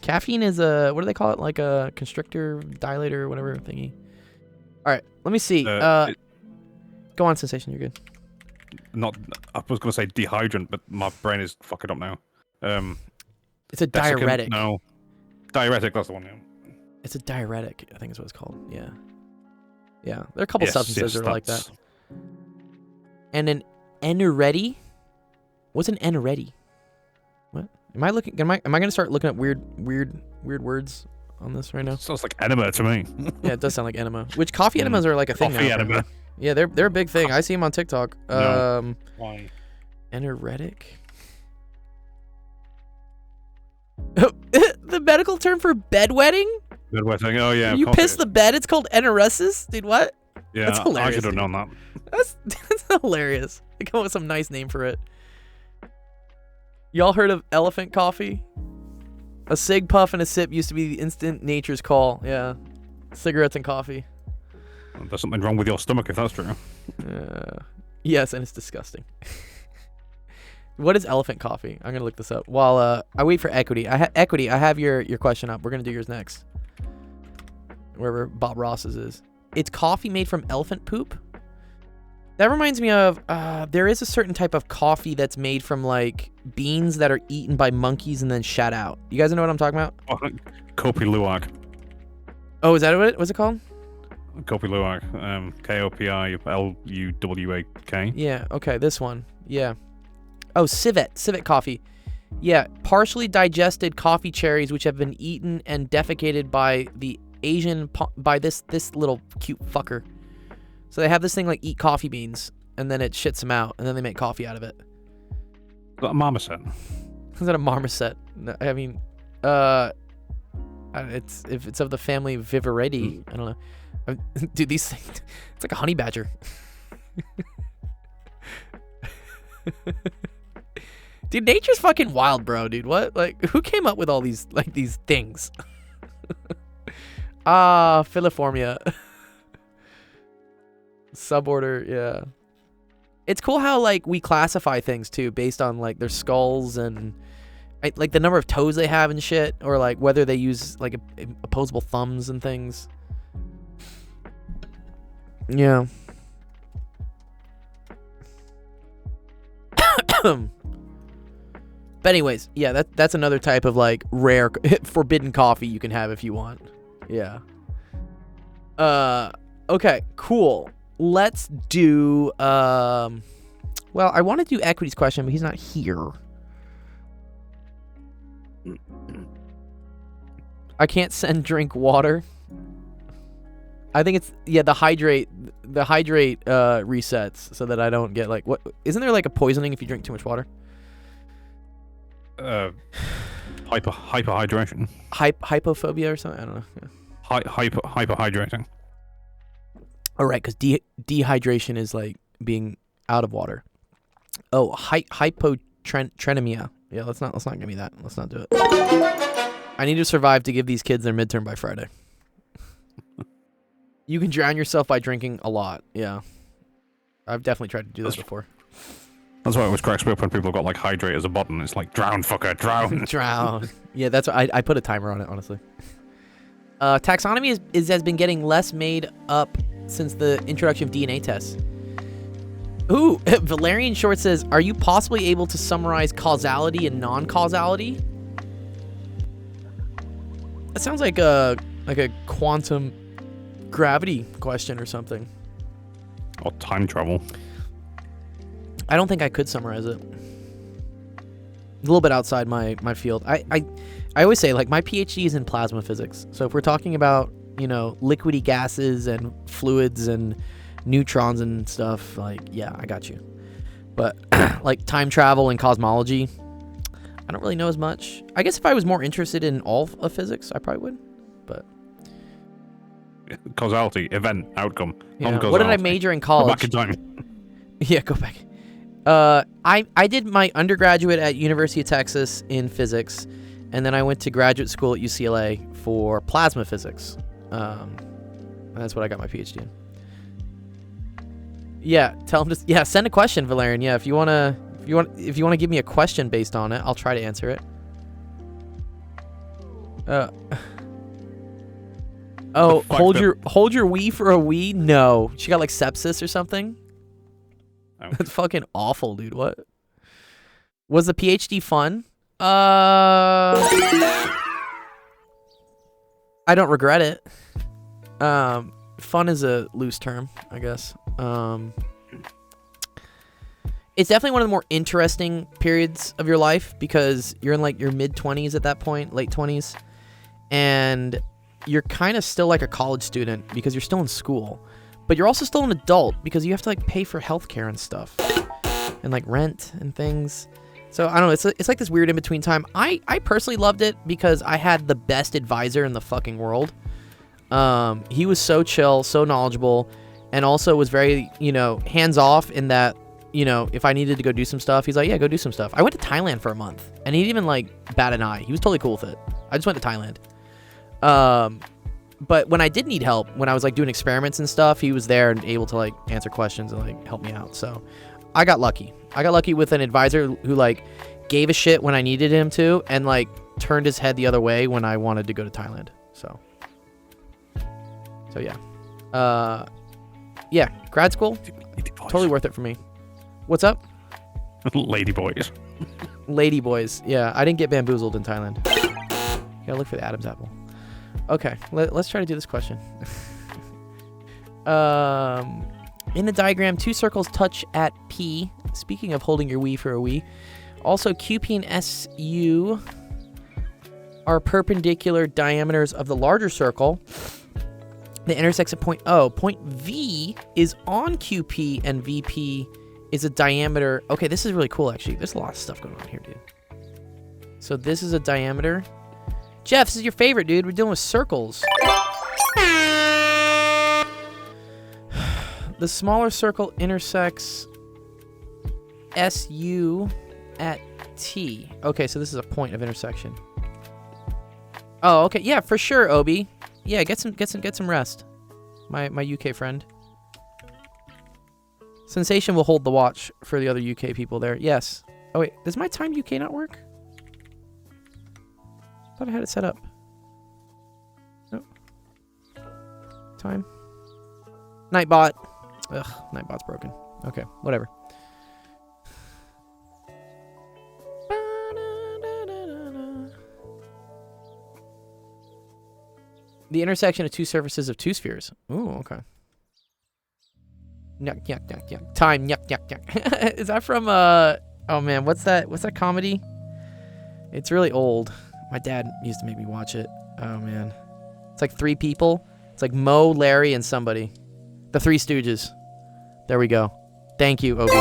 Caffeine is a, what do they call it? Like a constrictor, dilator, whatever thingy. All right, let me see. It- Go on, Sensation. You're good. Not, I was gonna say dehydrant, but my brain is fucking up now. It's a Desiccant? diuretic. No, diuretic. That's the one. Yeah. It's a diuretic, I think is what it's called. Yeah. Yeah. There are a couple Yes, substances yes, that are like that. that's- And an enureti. What's an enureti? What? Am I gonna start looking at weird words on this right now? Sounds like enema to me. Yeah, it does sound like enema. Which coffee enemas are like a thing Coffee now. enema. Yeah, they're a big thing. I see them on TikTok. No. Why? Enureti. The medical term for bedwetting? Bedwetting. Oh yeah. You of course piss it the bed, it's called enuresis? Dude, what? is. Yeah, that's hilarious, I should have dude. known that. That's hilarious. They come up with some nice name for it. Y'all heard of elephant coffee? A cig puff and a sip used to be the instant nature's call. Yeah. Cigarettes and coffee. There's something wrong with your stomach if that's true. Yes, and it's disgusting. What is elephant coffee? I'm gonna look this up while I wait for Equity. Equity, I have your question up. We're gonna do yours next. Wherever Bob Ross's is. It's coffee made from elephant poop. That reminds me of there is a certain type of coffee that's made from like beans that are eaten by monkeys and then shat out. You guys know what I'm talking about? Kopi Luwak. Oh, is that what what's it called? Kopi Luwak. Kopiluwak. Yeah. Okay, this one. Yeah. Oh, civet coffee. Yeah, partially digested coffee cherries which have been eaten and defecated by the Asian by this little cute fucker. So they have this thing like eat coffee beans and then it shits them out and then they make coffee out of it. Is that a marmoset? Is that a marmoset? No, I mean, it's if it's of the family Vivaridae. I don't know. Dude, these things, it's like a honey badger. Dude, nature's fucking wild, bro, dude. What? Like, who came up with all these, like, these things? Filiformia. Suborder, yeah. It's cool how, like, we classify things, too, based on, like, their skulls and, like, the number of toes they have and shit, or, like, whether they use, like, opposable thumbs and things. Yeah. But anyways, yeah, that's another type of like rare forbidden coffee you can have if you want. Yeah. Okay, cool. Let's do well, I want to do Equity's question, but he's not here. I can't send drink water. I think it's the hydrate resets so that I don't get like what isn't there like a poisoning if you drink too much water? Hyperhydration. Hypophobia or something? I don't know. Yeah. Hyperhydrating. Oh, right, because dehydration is like being out of water. Oh, hypotrenemia. Yeah, let's not give me that. Let's not do it. I need to survive to give these kids their midterm by Friday. You can drown yourself by drinking a lot. Yeah, I've definitely tried to do this before. That's why it always cracks me up when people got like hydrate as a button. It's like drown, fucker, drown. Drown. Yeah, that's what I put a timer on it, honestly. Taxonomy has been getting less made up since the introduction of DNA tests. Ooh, Valerian Short says, are you possibly able to summarize causality and non-causality? That sounds like a quantum gravity question or something. Or time travel. I don't think I could summarize it. A little bit outside my field. I always say, like, my PhD is in plasma physics. So if we're talking about, you know, liquidy gases and fluids and neutrons and stuff, like, yeah, I got you. But, like, time travel and cosmology, I don't really know as much. I guess if I was more interested in all of physics, I probably would. But Causality, event, outcome. yeah. What did I major in college? Go back in time. Yeah, go back. I did my undergraduate at University of Texas in physics, And then I went to graduate school at UCLA for plasma physics. And that's what I got my PhD in. Yeah, tell him to. Yeah, send a question, Valerian. Yeah, if you wanna give me a question based on it, I'll try to answer it. Oh, hold your Wii for a Wii? No, she got like sepsis or something. Oh. That's fucking awful, dude. What? Was the PhD fun? I don't regret it. Fun is a loose term, I guess. It's definitely one of the more interesting periods of your life because you're in like your mid-20s at that point, late 20s, and you're kind of still like a college student because you're still in school, but you're also still an adult because you have to like pay for healthcare and stuff and like rent and things. So I don't know, it's like this weird in-between time. I personally loved it because I had the best advisor in the fucking world. He was so chill, so knowledgeable, and also was very, hands-off in that, if I needed to go do some stuff, he's like, yeah, go do some stuff. I went to Thailand for a month, and he didn't even, like, bat an eye. He was totally cool with it. I just went to Thailand. But when I did need help, when I was, like, doing experiments and stuff, he was there and able to, like, answer questions and, like, help me out. So I got lucky. I got lucky with an advisor who, like, gave a shit when I needed him to and, like, turned his head the other way when I wanted to go to Thailand. So yeah. Yeah, grad school, totally worth it for me. What's up? Lady boys. Lady boys. Yeah, I didn't get bamboozled in Thailand. Gotta look for the Adam's apple. Okay, let's try to do this question. In the diagram, 2 circles touch at P. Speaking of holding your Wii for a Wii. Also, QP and SU are perpendicular diameters of the larger circle. They intersect at point O. Point V is on QP and VP is a diameter. Okay, this is really cool, actually. There's a lot of stuff going on here, dude. So this is a diameter. Jeff, this is your favorite, dude. We're dealing with circles. The smaller circle intersects SU at T. Okay, so this is a point of intersection. Oh, okay. Yeah, for sure, Obi. Yeah, get some rest. My UK friend. Sensation will hold the watch for the other UK people there. Yes. Oh wait, does my time UK not work? I thought I had it set up. Nope. Time. Nightbot. Ugh, Nightbot's broken. Okay, whatever. The intersection of 2 surfaces of 2 spheres. Ooh, okay. Yuck, yuck, yuck, yuck. Time, yuck, yuck, yuck. Is that from, oh man, what's that comedy? It's really old. My dad used to make me watch it. Oh man. It's like 3 people. It's like Mo, Larry, and somebody. The 3 Stooges. There we go. Thank you, Obi.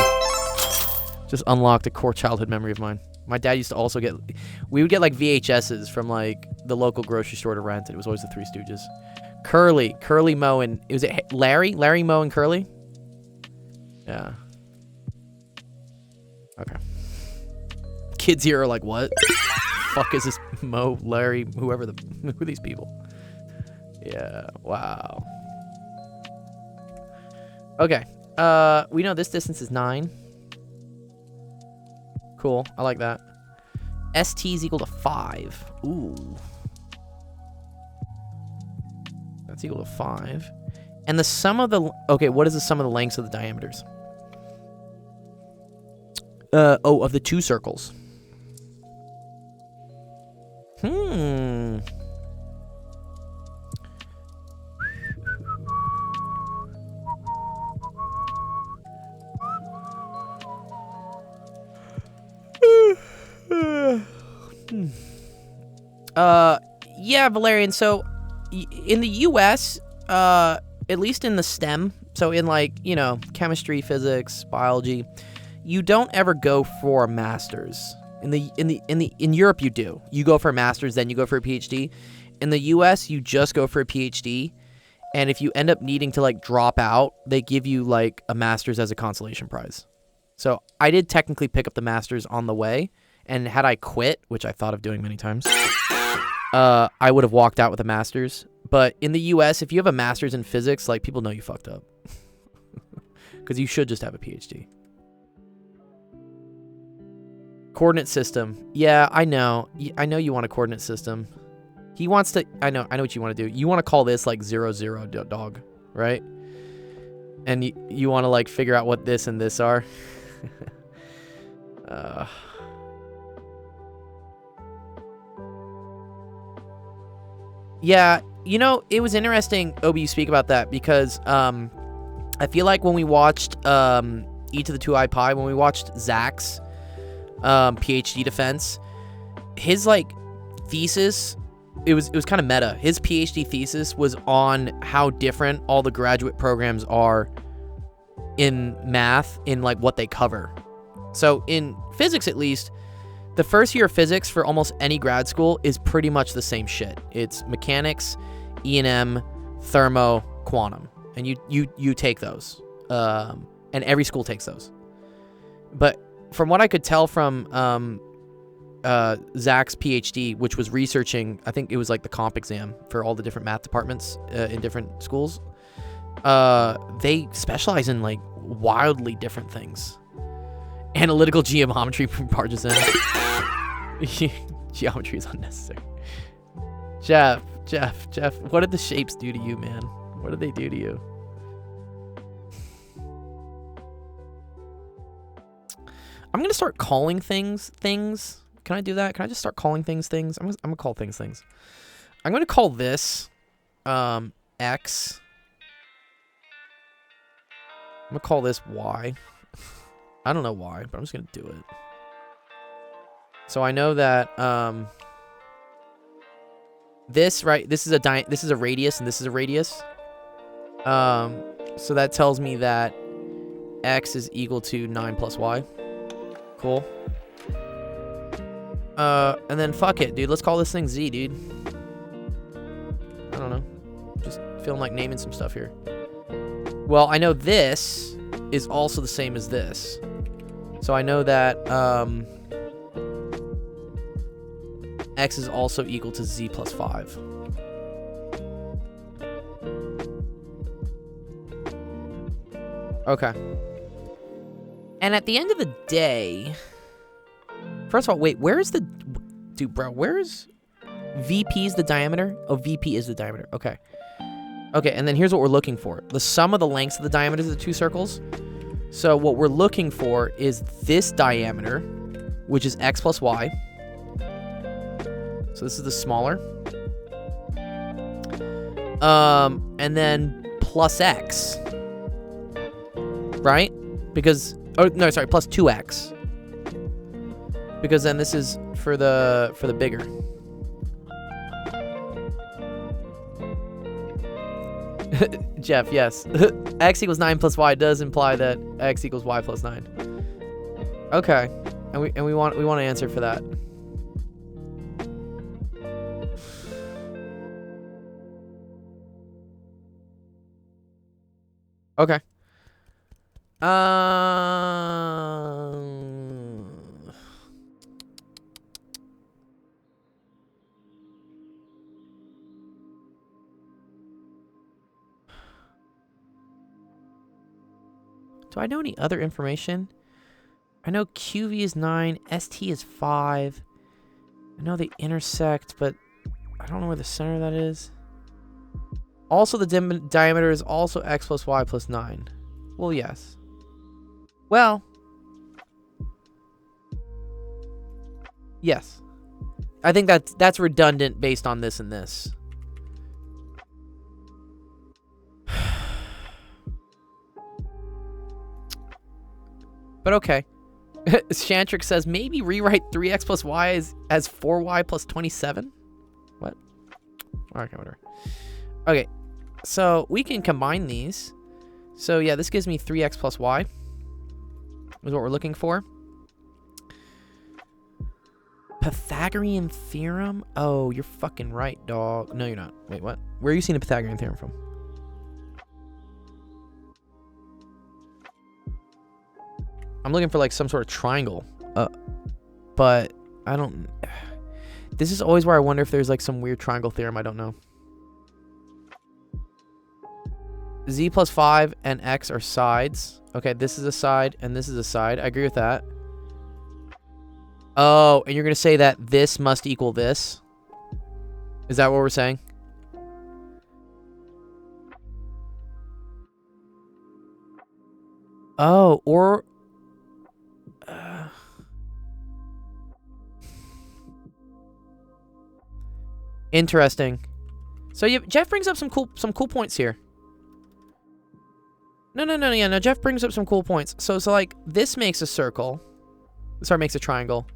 Just unlocked a core childhood memory of mine. My dad used to also we would get like VHSs from like the local grocery store to rent. And it was always the 3 Stooges. Curly, Mo, and was it Larry? Larry, Mo, and Curly? Yeah. Okay. Kids here are like, what? Fuck is this Mo, Larry, who are these people? Yeah, wow. Okay. We know this distance is 9. Cool. I like that. ST is equal to 5. Ooh. That's equal to 5. And the sum of the... Okay, what is the sum of the lengths of the diameters? Of the 2 circles. Yeah, Valerian, so in the US, at least in the STEM, so in like, chemistry, physics, biology, you don't ever go for a master's. In Europe you do. You go for a master's, then you go for a PhD. In the US, you just go for a PhD, and if you end up needing to like drop out, they give you like a master's as a consolation prize. So I did technically pick up the master's on the way, And had I quit, which I thought of doing many times, I would have walked out with a master's. But in the US, if you have a master's in physics, like, people know you fucked up. Because you should just have a PhD. Coordinate system. Yeah, I know. I know you want a coordinate system. He wants to... I know what you want to do. You want to call this, like, 0, 0, dog, right? And you want to, like, figure out what this and this are. Yeah, you know, it was interesting, Obi, you speak about that, because I feel like when we watched E to the 2i pi, when we watched Zach's PhD defense, his, like, thesis, it was kind of meta. His PhD thesis was on how different all the graduate programs are in math, in, like, what they cover. So in physics, at least, the first year of physics for almost any grad school is pretty much the same shit. It's mechanics, E&M, thermo, quantum, and you take those, and every school takes those. But from what I could tell from Zach's PhD, which was researching, I think it was like the comp exam for all the different math departments in different schools, they specialize in, like, wildly different things. Analytical geometry barges in. Geometry is unnecessary. Jeff, what did the shapes do to you, man? What did they do to you? I'm gonna start calling things. Can I do that? Can I just start calling things? I'm gonna call things. I'm gonna call this X. I'm gonna call this Y. I don't know why, but I'm just gonna do it. So I know that this is a radius and this is a radius. So that tells me that X is equal to 9 plus Y. Cool. And then fuck it, dude. Let's call this thing Z, dude. I don't know. Just feeling like naming some stuff here. Well, I know this is also the same as this. So I know that X is also equal to Z plus 5. Okay. And at the end of the day... First of all, wait, where is the... Dude, bro, where is... VP is the diameter? Oh, VP is the diameter. Okay. Okay, and then here's what we're looking for. The sum of the lengths of the diameters of the two circles. So what we're looking for is this diameter, which is X plus Y. So this is the smaller. And then plus X. Right? Because... Oh, no, sorry, plus 2X. Because then this is for the bigger. Jeff, yes. X equals 9 plus Y does imply that X equals Y plus 9. Okay. And we want to answer for that. Okay. Do I know any other information? I know QV is 9, ST is 5. I know they intersect, but I don't know where the center of that is. Also, the diameter is also X plus Y plus 9. Well, yes. Well. Yes. I think that's redundant based on this and this. But okay. Shantrick says, maybe rewrite 3x plus y as 4y plus 27? What? Okay, whatever. Okay, so we can combine these. So yeah, this gives me 3x plus y. Is what we're looking for. Pythagorean theorem? Oh, you're fucking right, dog. No, you're not. Wait, what? Where are you seeing the Pythagorean theorem from? I'm looking for like some sort of triangle. But I don't... This is always where I wonder if there's like some weird triangle theorem I don't know. Z plus 5 and X are sides. Okay, this is a side and this is a side. I agree with that. Oh, and you're going to say that this must equal this? Is that what we're saying? Oh, or... Interesting. So yeah, Jeff brings up some cool points here. No, Jeff brings up some cool points. So like this makes a circle. Sorry, makes a triangle.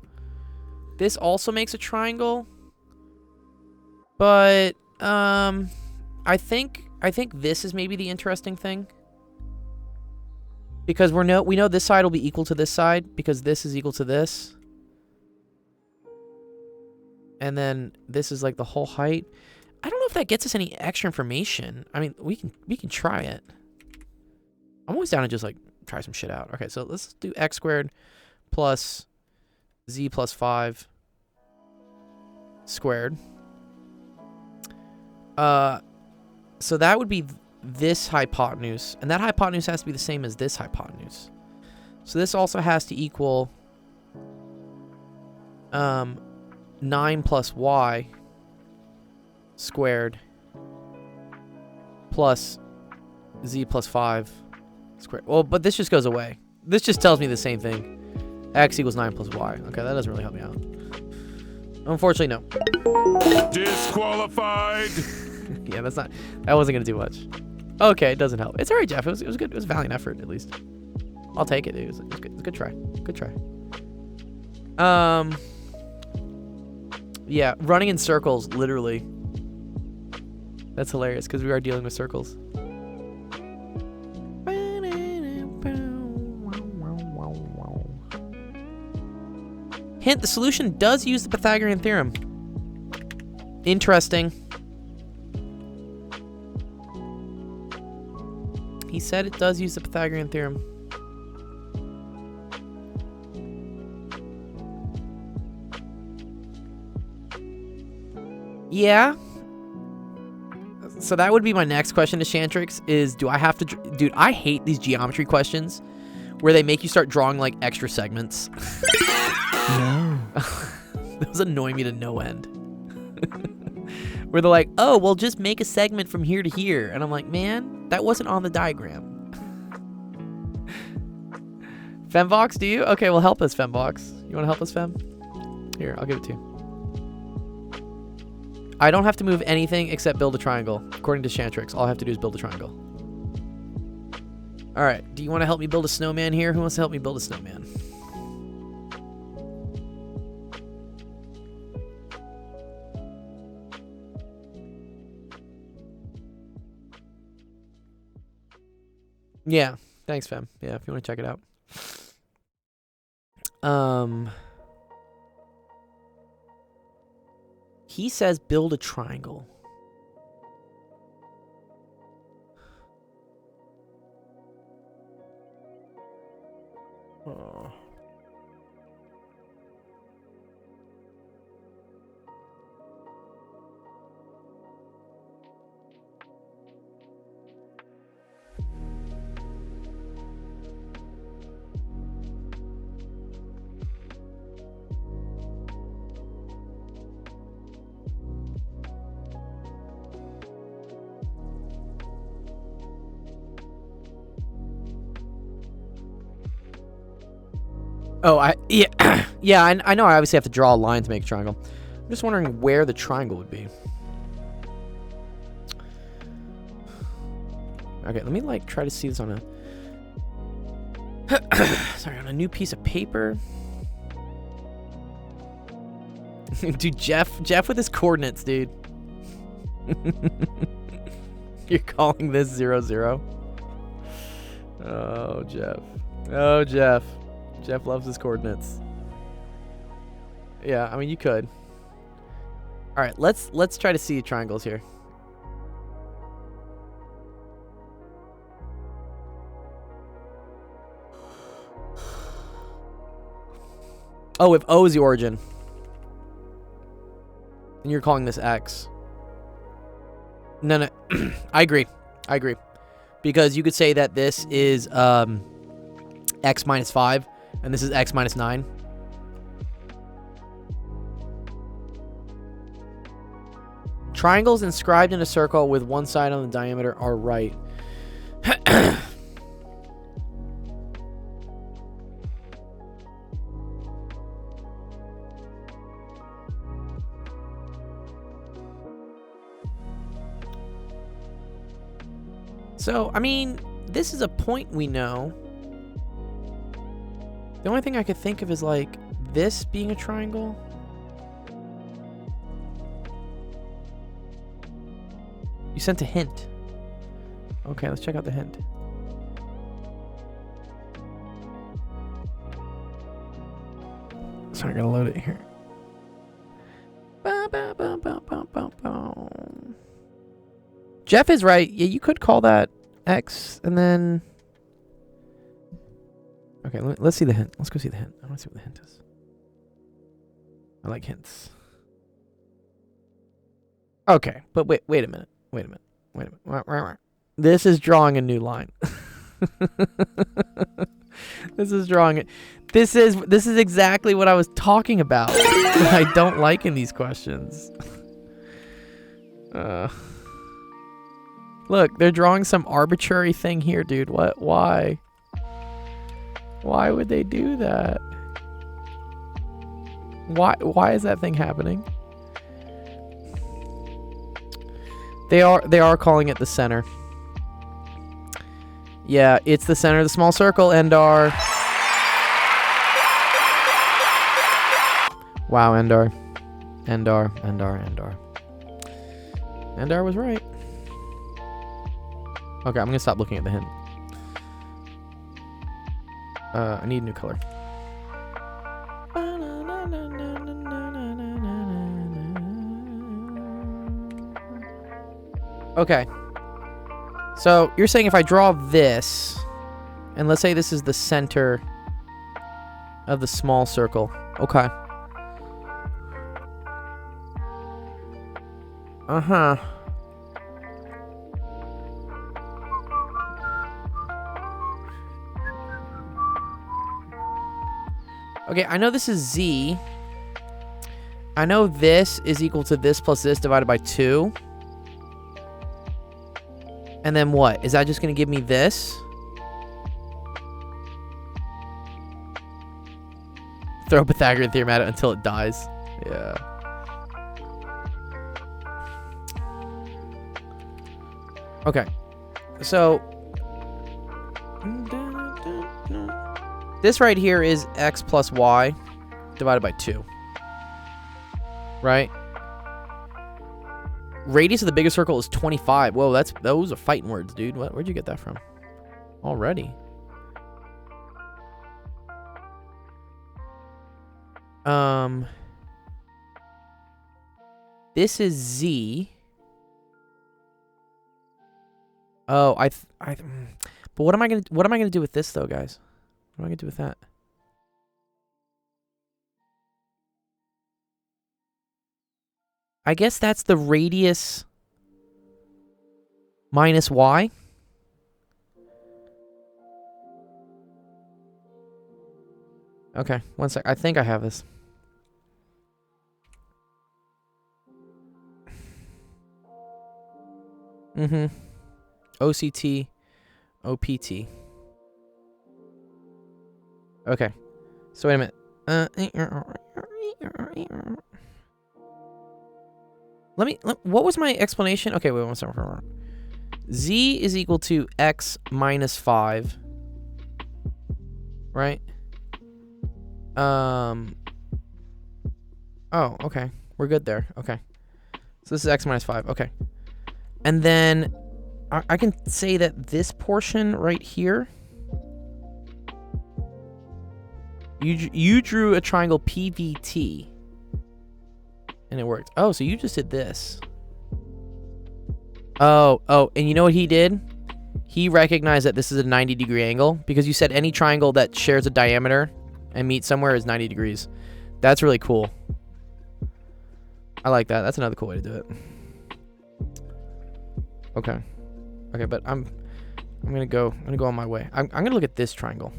This also makes a triangle. But I think this is maybe the interesting thing. Because we know this side will be equal to this side because this is equal to this. And then this is like the whole height. I don't know if that gets us any extra information. I mean, we can try it. I'm always down to just like try some shit out. Okay, so let's do x squared plus z plus 5 squared. So that would be this hypotenuse, and that hypotenuse has to be the same as this hypotenuse. So this also has to equal 9 plus y squared plus z plus 5 squared. Well, but this just goes away. This just tells me the same thing. X equals 9 plus y. Okay, that doesn't really help me out. Unfortunately, no. Disqualified. Yeah, that wasn't gonna do much. Okay, it doesn't help. It's alright, Jeff. It was good. It was a valiant effort, at least. I'll take it, dude. It was good. It was a good try. Good try. Yeah, running in circles, literally. That's hilarious because we are dealing with circles. Hint: the solution does use the Pythagorean theorem. Interesting. He said it does use the Pythagorean theorem. Yeah. So that would be my next question to Shantrix is, do I have to... Dude, I hate these geometry questions where they make you start drawing, like, extra segments. No. Those annoy me to no end. Where they're like, oh, well, just make a segment from here to here. And I'm like, man, that wasn't on the diagram. Femvox, do you? Okay, well, help us, Femvox. You want to help us, Fem? Here, I'll give it to you. I don't have to move anything except build a triangle. According to Shantrix, all I have to do is build a triangle. All right, do you want to help me build a snowman here? Who wants to help me build a snowman? Yeah, thanks, Fem. Yeah, if you want to check it out. He says build a triangle. Oh. Oh, yeah, yeah. I know. I obviously have to draw a line to make a triangle. I'm just wondering where the triangle would be. Okay, let me like try to see this on a sorry, on a new piece of paper. Dude, Jeff with his coordinates, dude. You're calling this 0, 0? Oh, Jeff. Oh, Jeff. Jeff loves his coordinates. Yeah, I mean, you could. All right, let's try to see triangles here. Oh, if O is the origin. And you're calling this x. No. I agree. Because you could say that this is x minus 5, and this is x minus 9. Triangles inscribed in a circle with one side on the diameter are right. So, I mean, this is a point we know. The only thing I could think of is, like, this being a triangle. You sent a hint. Okay, let's check out the hint. Sorry, I gotta load it here. Jeff is right. Yeah, you could call that X and then... Okay, let's see the hint. Let's go see the hint. I want to see what the hint is. I like hints. Okay, but wait a minute. Wait a minute. This is drawing a new line. This is drawing it. This is exactly what I was talking about. I don't like in these questions. Look, they're drawing some arbitrary thing here, dude. What? Why? Why would they do that? Why is that thing happening? They are calling it the center. Yeah, it's the center of the small circle, Endar. Wow, Endar. Endar was right. Okay, I'm gonna stop looking at the hint. I need a new color. Okay. So, you're saying if I draw this, and let's say this is the center of the small circle. Okay. Uh-huh. Okay, I know this is Z. I know this is equal to this plus this divided by 2. And then what? Is that just going to give me this? Throw Pythagorean theorem at it until it dies. Yeah. Okay. So... this right here is x plus y divided by 2. Right? Radius of the biggest circle is 25. Whoa, those are fighting words, dude. Where'd you get that from? Already. This is Z. Oh, but what am I gonna do with this though, guys? What am I gonna do with that? I guess that's the radius minus y. Okay, one sec. I think I have this. OCT, OPT. Okay. So wait a minute. What was my explanation? Okay, wait one second. Z is equal to x minus 5. Right? Oh, okay. We're good there. Okay. So this is x minus 5. Okay. And then I can say that this portion right here, you drew a triangle PVT. And it worked. Oh, so you just did this. Oh, and you know what he did? He recognized that this is a 90-degree angle because you said any triangle that shares a diameter and meets somewhere is 90 degrees. That's really cool. I like that. That's another cool way to do it. Okay. Okay, but I'm gonna go on my way. I'm gonna look at this triangle.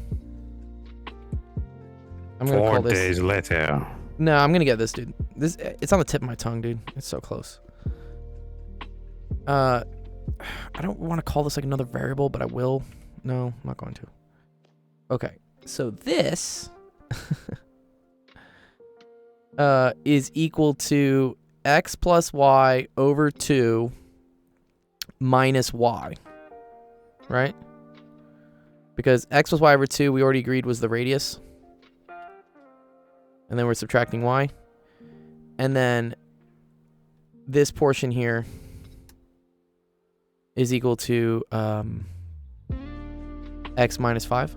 I'm gonna 4 call this. days later. No, I'm gonna get this, dude. It's on the tip of my tongue, dude. It's so close. I don't want to call this like another variable, but I will. No, I'm not going to. Okay, so this is equal to x plus y over 2 minus y, right? Because x plus y over 2, we already agreed was the radius. And then we're subtracting y. And then this portion here is equal to x minus 5,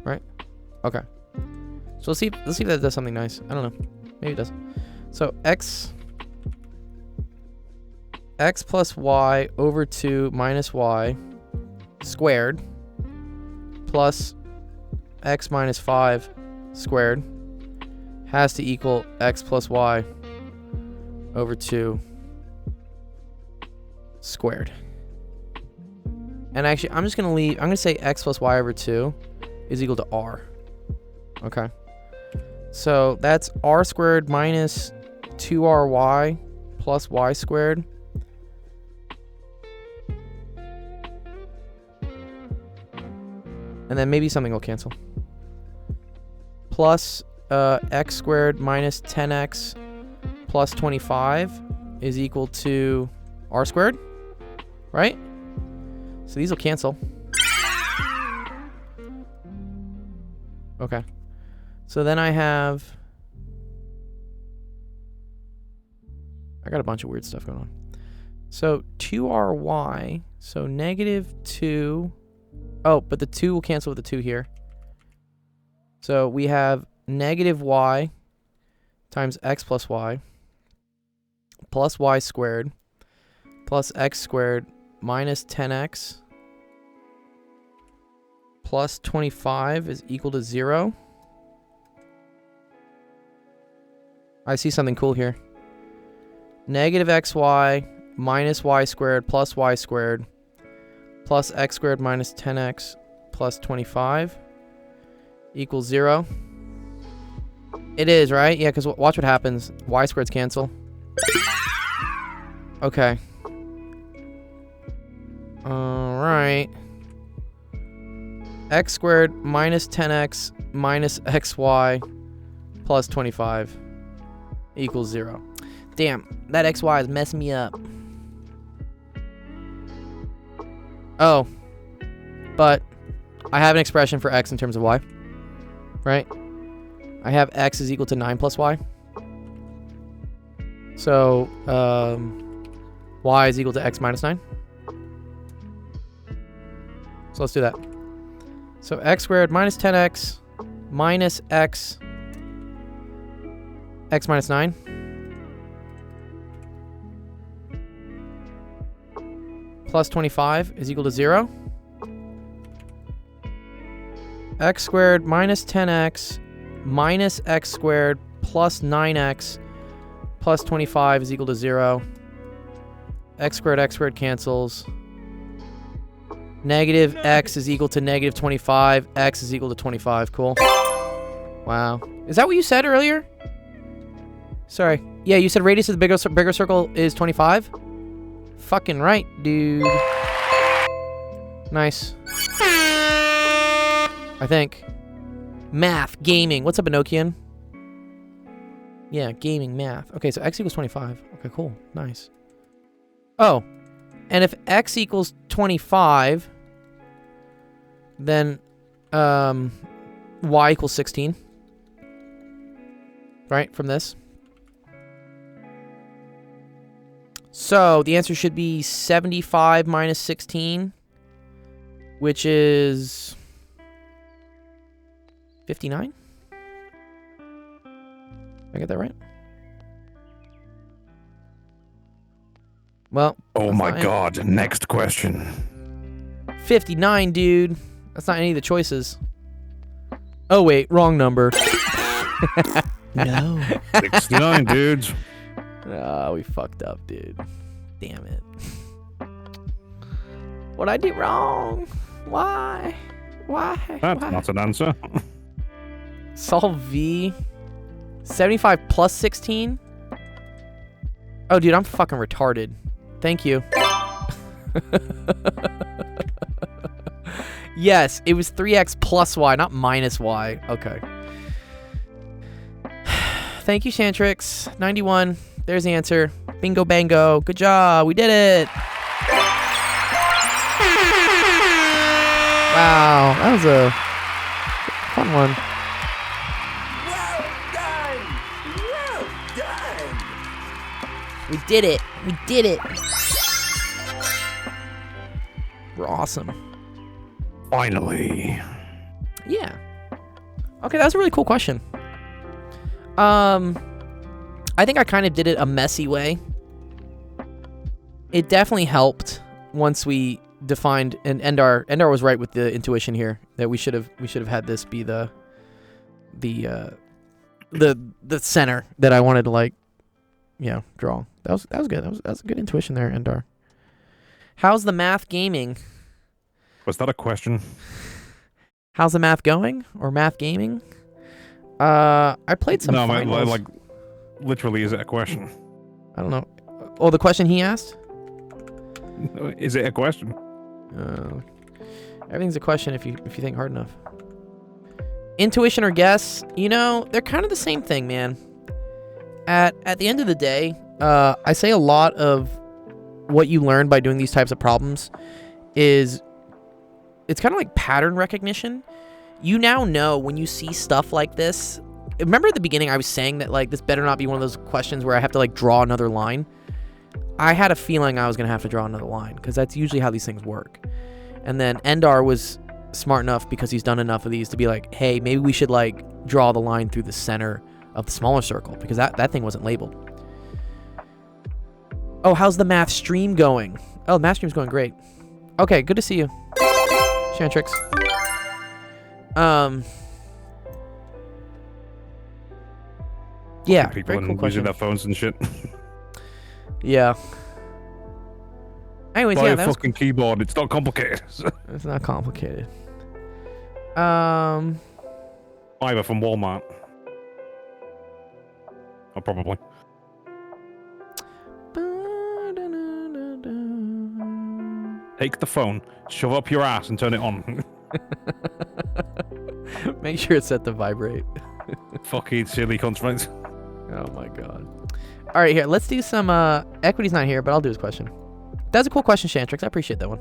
right? Okay. So let's see if that does something nice. I don't know. Maybe it does. So x plus y over 2 minus y squared plus x minus 5 squared has to equal x plus y over 2 squared. And actually, I'm going to say x plus y over 2 is equal to r. Okay. So that's r squared minus 2ry plus y squared. And then maybe something will cancel. Plus x squared minus 10x plus 25 is equal to r squared, right? So these will cancel. Okay. So then I got a bunch of weird stuff going on. So 2ry, so negative 2. Oh, but the 2 will cancel with the 2 here. So we have negative y times x plus y plus y squared plus x squared minus 10x plus 25 is equal to 0. I see something cool here. Negative xy minus y squared plus y squared plus x squared minus 10x plus 25 equals 0. It is, right? Yeah, because watch what happens. Y squareds cancel. Okay. Alright. X squared minus 10x minus xy plus 25 equals 0. Damn, that xy is messing me up. Oh. But I have an expression for x in terms of y. Right? I have x is equal to 9 plus y. So, y is equal to x minus 9. So let's do that. So x squared minus 10x minus x minus 9 plus 25 is equal to 0. X squared minus 10x minus x squared plus 9x plus 25 is equal to 0. X squared cancels. Negative x is equal to negative 25. X is equal to 25. Cool. Wow. Is that what you said earlier? Sorry. Yeah, you said radius of the bigger circle is 25? Fucking right, dude. Nice. I think. Math, gaming. What's up, Enochian? Yeah, gaming, math. Okay, so x equals 25. Okay, cool. Nice. Oh. And if x equals 25, then y equals 16. Right, from this. So the answer should be 75 minus 16, which is 59? Did I get that right? Well. Oh my god, next question. 59, dude. That's not any of the choices. Oh, wait, wrong number. No. 69, dudes. Oh, we fucked up, dude. Damn it. What'd I do wrong? Why? Why? That's Why? not an answer. Solve V. 75 plus 16? Oh, dude, I'm fucking retarded. Thank you. Yes, it was 3x plus y, not minus y. Okay. Thank you, Shantrix. 91. There's the answer. Bingo bango. Good job. We did it. Wow, that was a fun one. We did it. We did it. We're awesome. Finally. Yeah. Okay, that was a really cool question. I think I kind of did it a messy way. It definitely helped once we defined, and Endar was right with the intuition here that we should have had this be the center that I wanted to, like, draw. That was good. That was a good intuition there, Endar. How's the math gaming? Was that a question? How's the math going? Or math gaming? I played some finals. like, literally, is it a question? I don't know. Oh, the question he asked? Is it a question? Everything's a question if you think hard enough. Intuition or guess? They're kind of the same thing, man. At the end of the day, I say a lot of what you learn by doing these types of problems is it's kind of like pattern recognition. You now know when you see stuff like this. Remember at the beginning I was saying that, like, this better not be one of those questions where I have to, like, draw another line. I had a feeling I was going to have to draw another line because that's usually how these things work. And then Endar was smart enough because he's done enough of these to be like, hey, maybe we should, like, draw the line through the center of the smaller circle because that thing wasn't labeled. Oh, how's the math stream going? Oh, the math stream's going great. Okay, good to see you, Shantrix. Yeah, People very cool using question. their phones and shit. Yeah. Anyways, Buy yeah, a that was, fucking keyboard. It's not complicated. it's not complicated. Either from Walmart. Oh, probably. Take the phone, shove up your ass, and turn it on. Make sure it's set to vibrate. Fucking silly constraints. Oh my god. All right, here. Let's do some. Equity's not here, but I'll do his question. That's a cool question, Shantrix. I appreciate that one.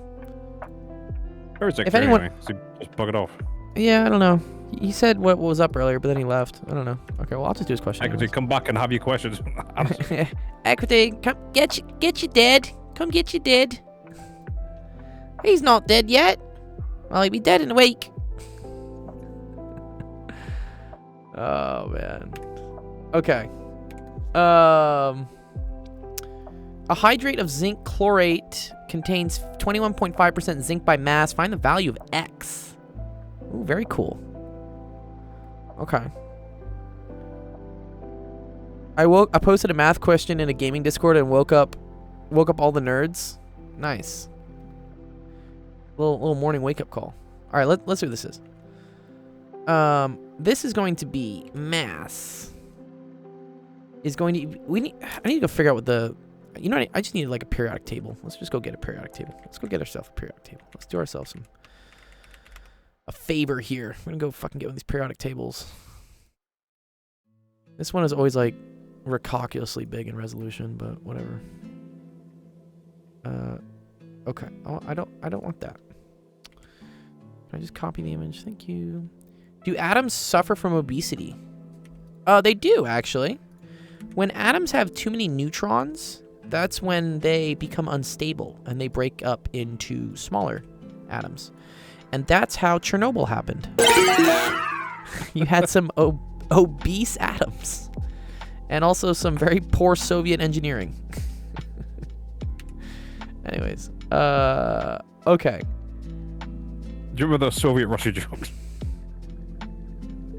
Where is it? If anyone- Anyway? So just bug it off. Yeah, I don't know. He said what was up earlier, but then he left. I don't know. Okay, well, I'll just do his question. Equity, come back and have your questions. anyways. Equity, come get you dead. Come get you dead. He's not dead yet. Well, he'll be dead in a week. Oh man. Okay. A hydrate of zinc chlorate contains 21.5% zinc by mass. Find the value of X. Ooh, very cool. Okay. I posted a math question in a gaming Discord and woke up all the nerds. Nice. Little morning wake up call. All right, let's see what this is. This is going to be mass. Is going to I need to go figure out what the I just need like a periodic table. Let's just go get a periodic table. Let's go get ourselves a periodic table. Let's do ourselves a favor here. We're gonna go fucking get one of these periodic tables. This one is always like ridiculously big in resolution, but whatever. Okay. Oh, I don't want that. Can I just copy the image? Thank you. Do atoms suffer from obesity? They do, actually. When atoms have too many neutrons, that's when they become unstable and they break up into smaller atoms. And that's how Chernobyl happened. You had some obese atoms. And also some very poor Soviet engineering. Anyways. Okay. Do you remember those Soviet Russia jokes?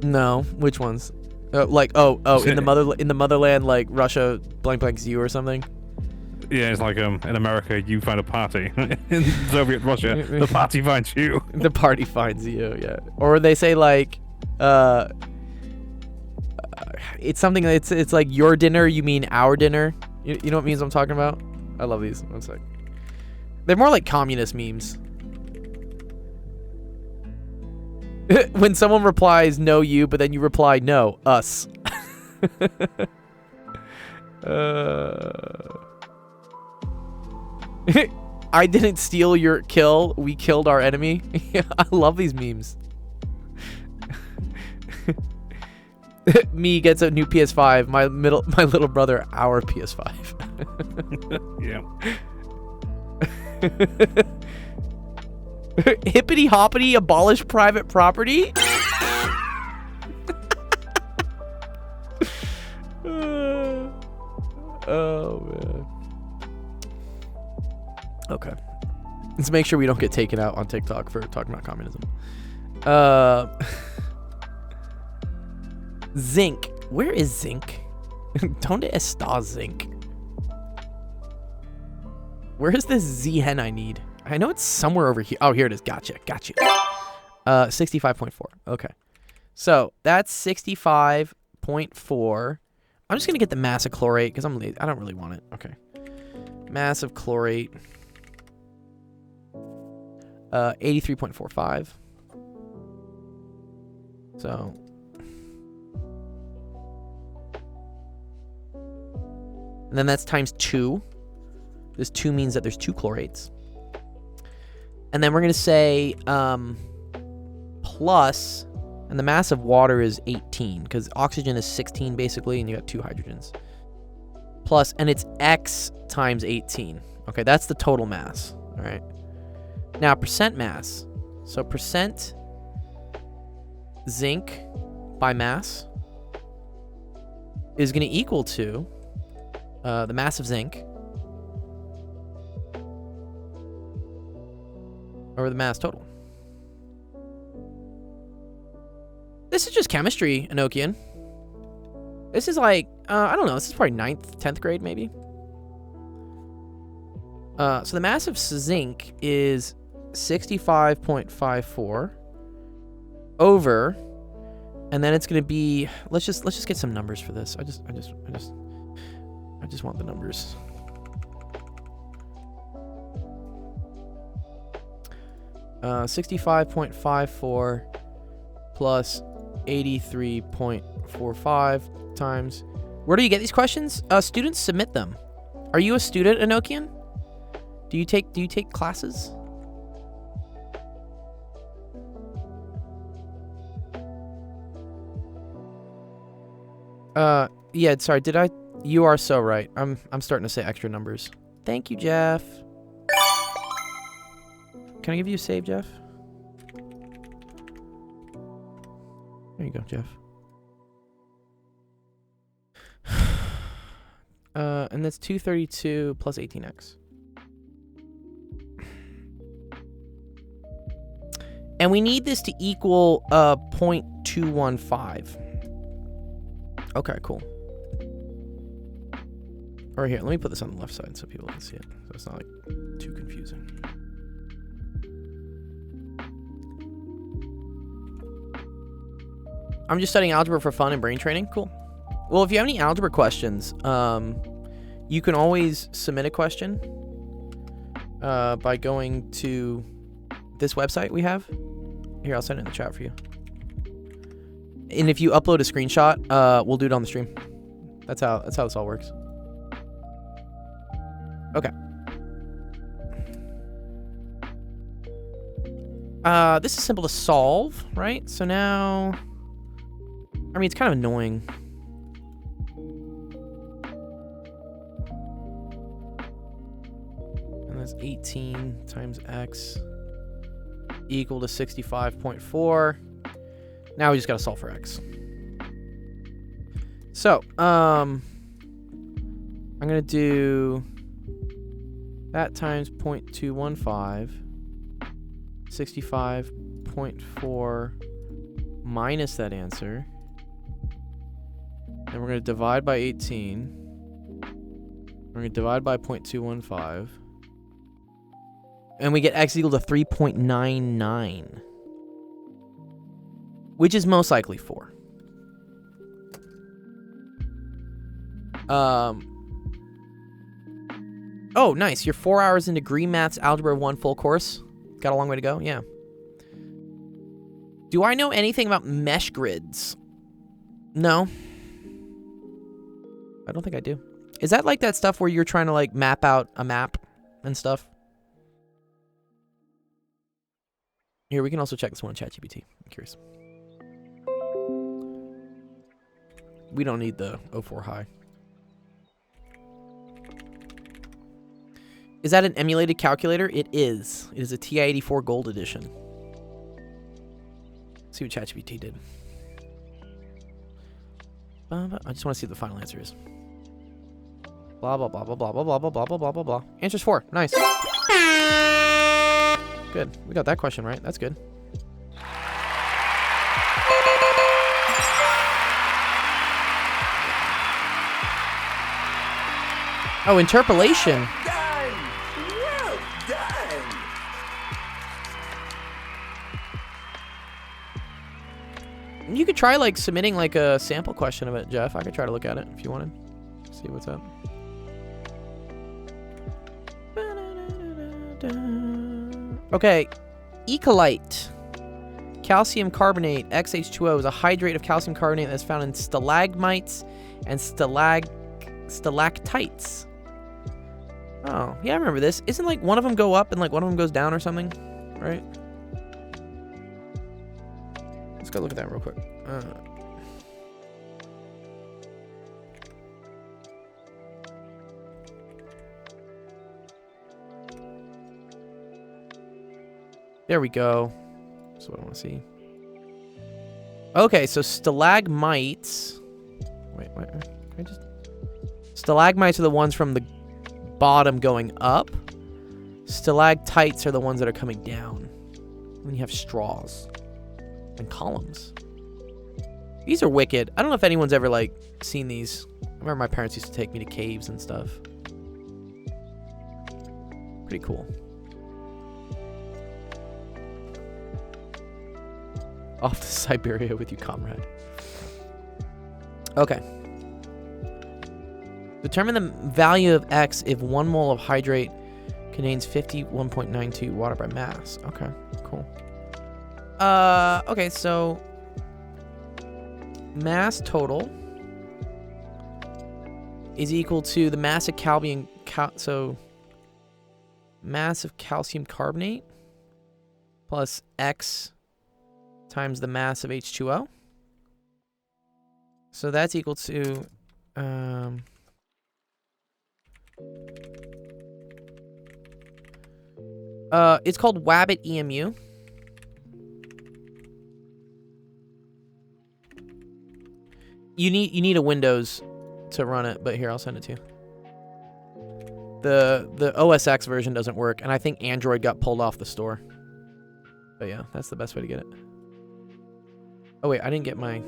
No. Which ones? Like in the motherland, like Russia blank blanks you or something. Yeah, it's like in America, you find a party. In Soviet Russia, the party finds you. The party finds you, yeah. Or they say like, it's something. It's like your dinner. You mean our dinner? You know what memes I'm talking about? I love these. One sec. They're more like communist memes. When someone replies no you, but then you reply no us. I didn't steal your kill. We killed our enemy. I love these memes. Me gets a new PS5. My little brother our PS5. Yeah. Hippity hoppity abolish private property. Oh man. Okay. Let's make sure we don't get taken out on TikTok for talking about communism. Zinc. Where is zinc? Donde está zinc? Where is this Z-hen I need? I know it's somewhere over here. Oh, here it is. Gotcha. Got you. 65.4. Okay. So that's 65.4. I'm just going to get the mass of chlorate because I'm lazy. I don't really want it. Okay. Mass of chlorate. 83.45. So. And then that's times 2. This 2 means that there's 2 chlorates. And then we're going to say plus, and the mass of water is 18, because oxygen is 16 basically, and you got 2 hydrogens. Plus, and it's X times 18. Okay, that's the total mass. All right. Now, percent mass. So percent zinc by mass is going to equal to the mass of zinc over the mass total. This is just chemistry, Enochian. This is like, I don't know, this is probably 9th, 10th grade maybe. So the mass of zinc is 65.54 over, and then it's going to be, let's just get some numbers for this. I just want the numbers. Uh, 65.54 plus 83.45 times. Where do you get these questions? Students submit them. Are you a student, Enochian? Do you take classes? Yeah, sorry, did I? You are so right. I'm starting to say extra numbers. Thank you, Jeff. Can I give you a save, Jeff? There you go, Jeff. And that's 232 plus 18x. And we need this to equal 0.215. Okay, cool. Or here, let me put this on the left side so people can see it, so it's not like too confusing. I'm just studying algebra for fun and brain training. Cool. Well, if you have any algebra questions, you can always submit a question by going to this website we have. Here, I'll send it in the chat for you. And if you upload a screenshot, we'll do it on the stream. That's how this all works. Okay. This is simple to solve, right? So now, I mean, it's kind of annoying. And that's 18 times x equal to 65.4. Now we just gotta solve for x. So, I'm gonna do that times 0.215, 65.4 minus that answer And we're going to divide by 18. We're going to divide by 0.215. And we get x equal to 3.99. Which is most likely 4. Oh, nice. You're 4 hours into Green Maths Algebra 1 full course. Got a long way to go? Yeah. Do I know anything about mesh grids? No. I don't think I do. Is that like that stuff where you're trying to like map out a map and stuff? Here, we can also check this one on ChatGPT. I'm curious. We don't need the 04 high. Is that an emulated calculator? It is. It is a TI-84 Gold Edition. Let's see what ChatGPT did. I just want to see what the final answer is. Blah, blah, blah, blah, blah, blah, blah, blah, blah, blah, blah, blah, blah. Answer's 4. Nice. Good. We got that question right. That's good. Oh, interpolation. Done! Well done! You could try like submitting like a sample question of it, Jeff. I could try to look at it if you wanted. See what's up. Okay, Ecolite. Calcium carbonate, XH2O, is a hydrate of calcium carbonate that's found in stalagmites and stalactites. Oh, yeah, I remember this. Isn't like one of them go up and like one of them goes down or something, right? Let's go look at that real quick. There we go. That's what I want to see. Okay, so stalagmites. Wait. Can I just... Stalagmites are the ones from the bottom going up. Stalactites are the ones that are coming down. And you have straws and columns. These are wicked. I don't know if anyone's ever like seen these. I remember my parents used to take me to caves and stuff. Pretty cool. Off to Siberia with you, comrade. Okay. Determine the value of X if 1 mole of hydrate contains 51.92 water by mass. Okay, cool. Okay, so mass total is equal to the mass of mass of calcium carbonate plus X times the mass of H2O. So that's equal to it's called Wabbit EMU. You need a Windows to run it, but here, I'll send it to you. The OS X version doesn't work, and I think Android got pulled off the store. But yeah, that's the best way to get it. Oh wait, I didn't get my...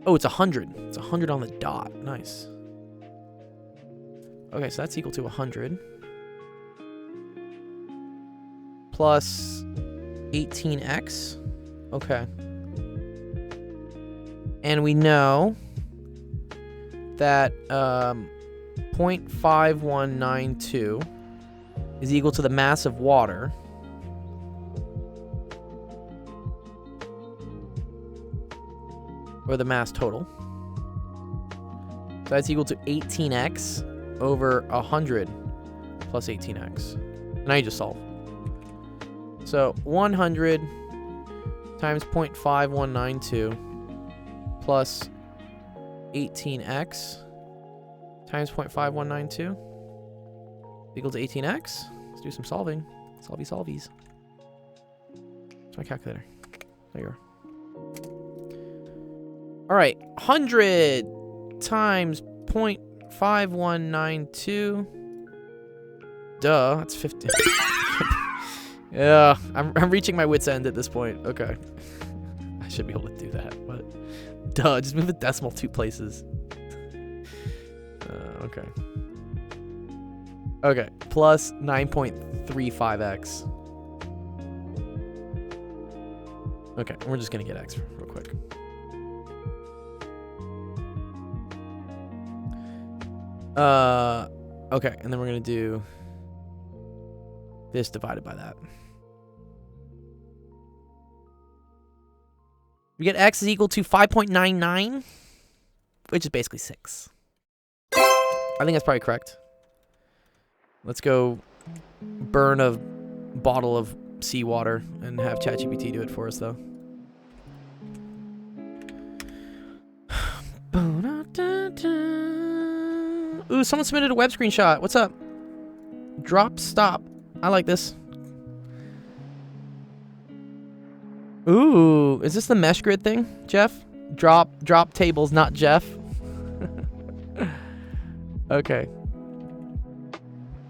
Oh, it's 100. It's 100 on the dot. Nice. Okay, so that's equal to 100. Plus 18x. Okay. And we know that 0.5192 is equal to the mass of water. Or the mass total. So that's equal to 18x over 100 plus 18x. Now you just solve. So 100 times 0.5192 plus 18x times 0.5192 equal to 18x. Let's do some solving. Solvies. It's my calculator. There you are. All right, 100 times 0.5192. Duh, that's 50. Yeah, I'm reaching my wit's end at this point. Okay. I should be able to do that, but Duh, just move the decimal 2 places. Okay. Okay, plus 9.35x. Okay, we're just gonna get x real quick. Okay, and then we're gonna do this divided by that. We get x is equal to 5.99, which is basically 6. I think that's probably correct. Let's go burn a bottle of seawater and have ChatGPT do it for us, though. Ooh, someone submitted a web screenshot. What's up? Drop stop. I like this. Ooh, is this the mesh grid thing, Jeff? Drop tables, not Jeff. Okay.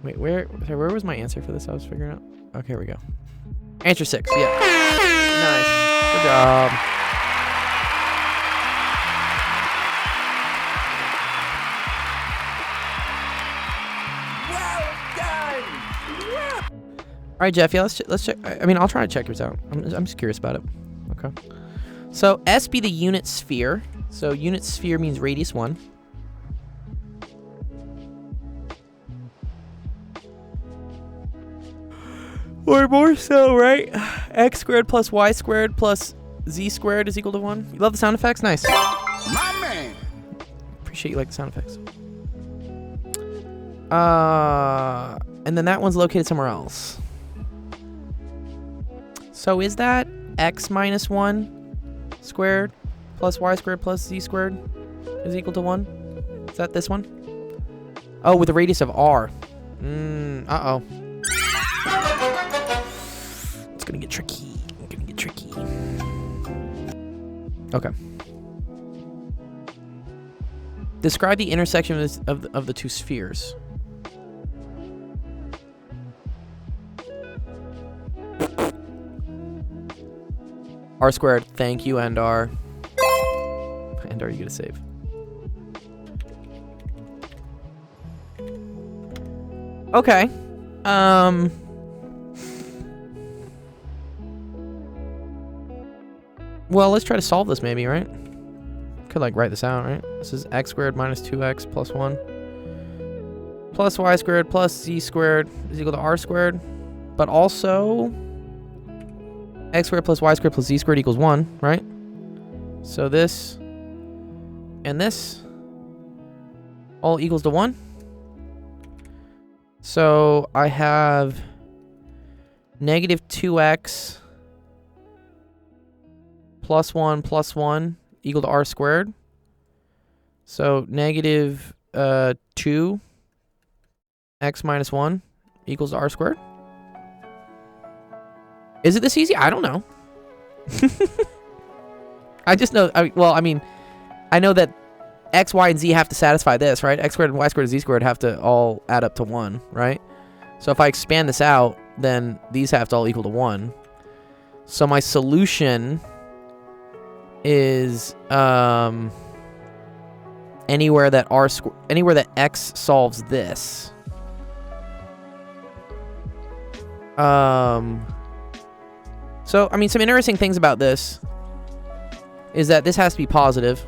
Wait, where was my answer for this? I was figuring out. Okay, here we go. Answer 6. Yeah. Nice. Good job. Well done. Well. All right, Jeff. Yeah, let's check. I mean, I'll try to check yours out. I'm just curious about it. Okay. So S be the unit sphere. So unit sphere means radius 1. Or more so, right? X squared plus Y squared plus Z squared is equal to 1. You love the sound effects? Nice. My man. Appreciate you like the sound effects. And then that one's located somewhere else. So is that X minus 1 squared plus Y squared plus Z squared is equal to 1? Is that this one? Oh, with a radius of R. Uh-oh. It's gonna get tricky. Okay. Describe the intersection of the two spheres. R squared. Thank you, Endar. Endar, you get a save. Okay. Well, let's try to solve this maybe, right? Could like write this out, right? This is x squared minus 2x plus 1 plus y squared plus z squared is equal to r squared. But also x squared plus y squared plus z squared equals 1, right? So this and this all equals to 1. So I have negative 2x plus 1 equal to r squared. So negative 2 x minus 1 equals to r squared. Is it this easy? I don't know. I just know, I know that x, y, and z have to satisfy this, right? X squared and y squared and z squared have to all add up to 1, right? So if I expand this out, then these have to all equal to 1. So my solution is anywhere that x solves this. So I mean, some interesting things about this is that this has to be positive.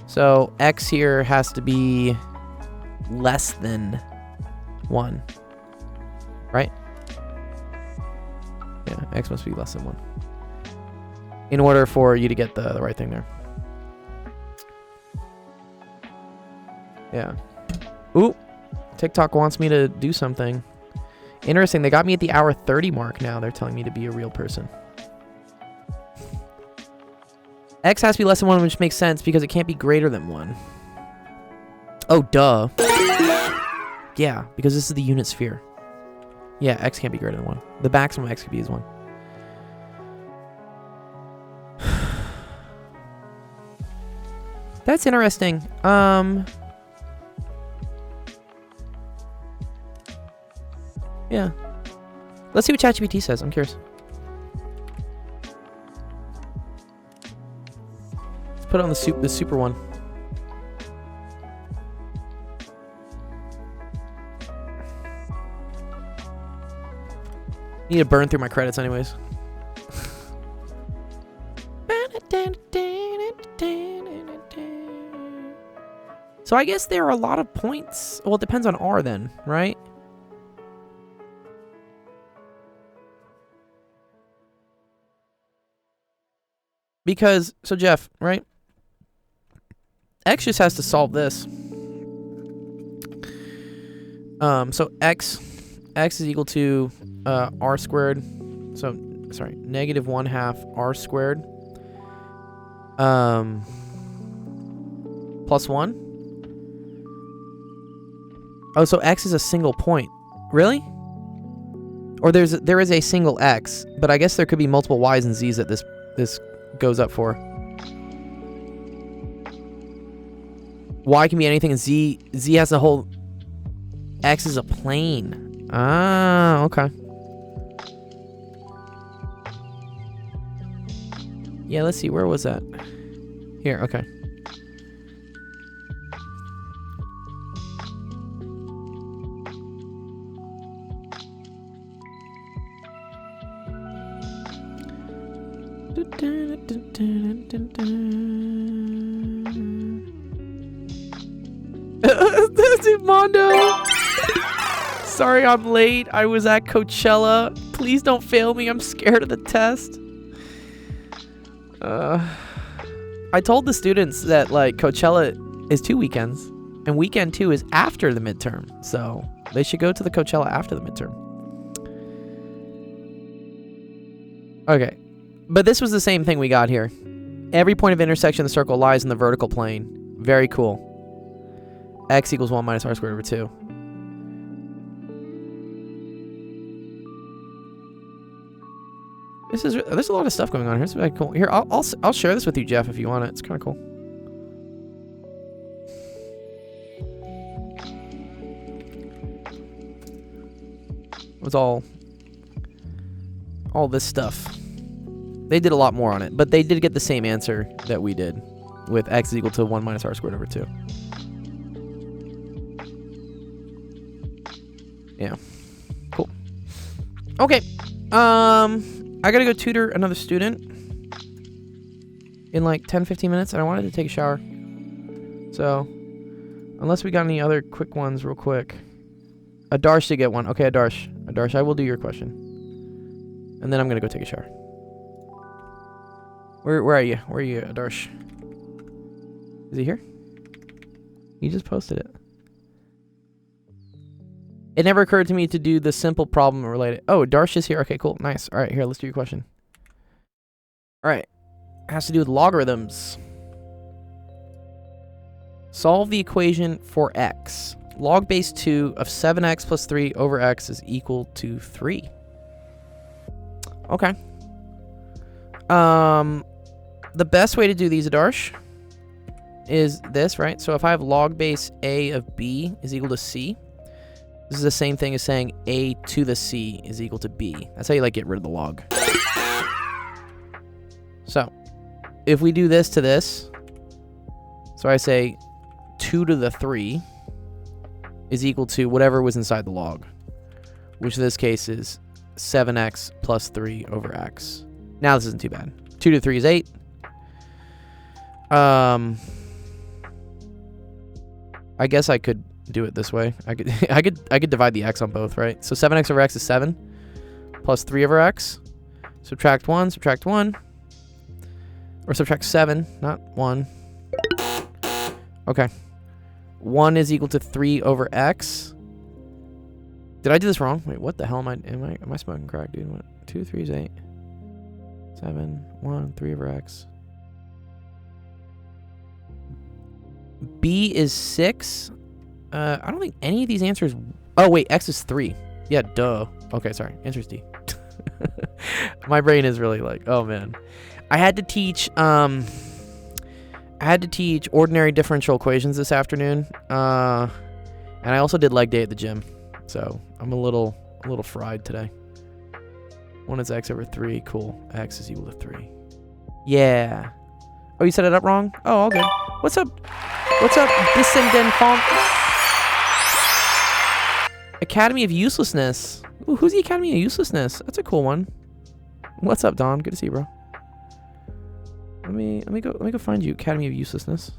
So x here has to be less than 1, right? Yeah, x must be less than 1 in order for you to get the right thing there. Yeah. Ooh, TikTok wants me to do something. Interesting, they got me at the hour 30 mark now. They're telling me to be a real person. X has to be less than 1, which makes sense because it can't be greater than 1. Oh, duh. Yeah, because this is the unit sphere. Yeah, x can't be greater than 1. The maximum x could be is 1. That's interesting. Yeah. Let's see what ChatGPT says. I'm curious. put it on the super one. Need to burn through my credits anyways. So I guess there are a lot of points. Well, it depends on R then, right? Because, so Jeff, right? X just has to solve this. So X is equal to R squared. So, sorry, negative 1/2 R squared. Plus 1. Oh, so X is a single point. Really? Or there is a single X, but I guess there could be multiple Y's and Z's that this goes up for. Y can be anything, and Z has the whole... X is a plane. Ah, okay. Yeah, let's see. Where was that? Here, okay. That's it, Mondo. Sorry I'm late. I was at Coachella. Please don't fail me. I'm scared of the test. I told the students that like Coachella is 2 weekends, and weekend 2 is after the midterm, so they should go to the Coachella after the midterm. Okay, but this was the same thing we got here. Every point of intersection of the circle lies in the vertical plane. Very cool. X equals 1 minus R squared over 2. There's a lot of stuff going on here. It's really cool. Here, I'll share this with you, Jeff, if you want it. It's kind of cool. It was all this stuff. They did a lot more on it, but they did get the same answer that we did, with X is equal to 1 minus R squared over 2. Yeah. Cool. Okay. I gotta go tutor another student in like 10-15 minutes, and I wanted to take a shower. So, unless we got any other quick ones real quick. Adarsh did get one. Okay, Adarsh, I will do your question. And then I'm gonna go take a shower. Where are you? Where are you, Adarsh? Is he here? He just posted it. It never occurred to me to do the simple problem related. Oh, Darsh is here. Okay, cool. Nice. All right, here, let's do your question. All right. It has to do with logarithms. Solve the equation for x. Log base 2 of 7x plus 3 over x is equal to 3. Okay. The best way to do these, Adarsh, is this, right? So if I have log base a of b is equal to c, this is the same thing as saying a to the c is equal to b. That's how you like get rid of the log. So if we do this to this, so I say 2 to the 3 is equal to whatever was inside the log, which in this case is 7x plus 3 over x. Now this isn't too bad. 2 to 3 is 8. I guess I could do it this way. I could divide the x on both, right? So 7x over x is 7 plus 3 over x. Subtract 1, or subtract 7, not 1. Okay. 1 is equal to 3 over x. Did I do this wrong? Wait, what the hell am I smoking crack, dude? What? 2, 3 is 8. 7, 1, 3 over x. B is 6. I don't think any of these answers... Oh, wait, x is 3. Yeah, duh. Okay, sorry. Answer is D. My brain is really like, oh, man. I had to teach ordinary differential equations this afternoon. And I also did leg day at the gym. So I'm a little fried today. 1 is x over 3. Cool. X is equal to 3. Yeah. Oh, you set it up wrong? Oh, all good. What's up? What's up, Descendant Font? Academy of Uselessness. Ooh, who's the Academy of Uselessness? That's a cool one. What's up, Don? Good to see you, bro. Let me go find you, Academy of Uselessness.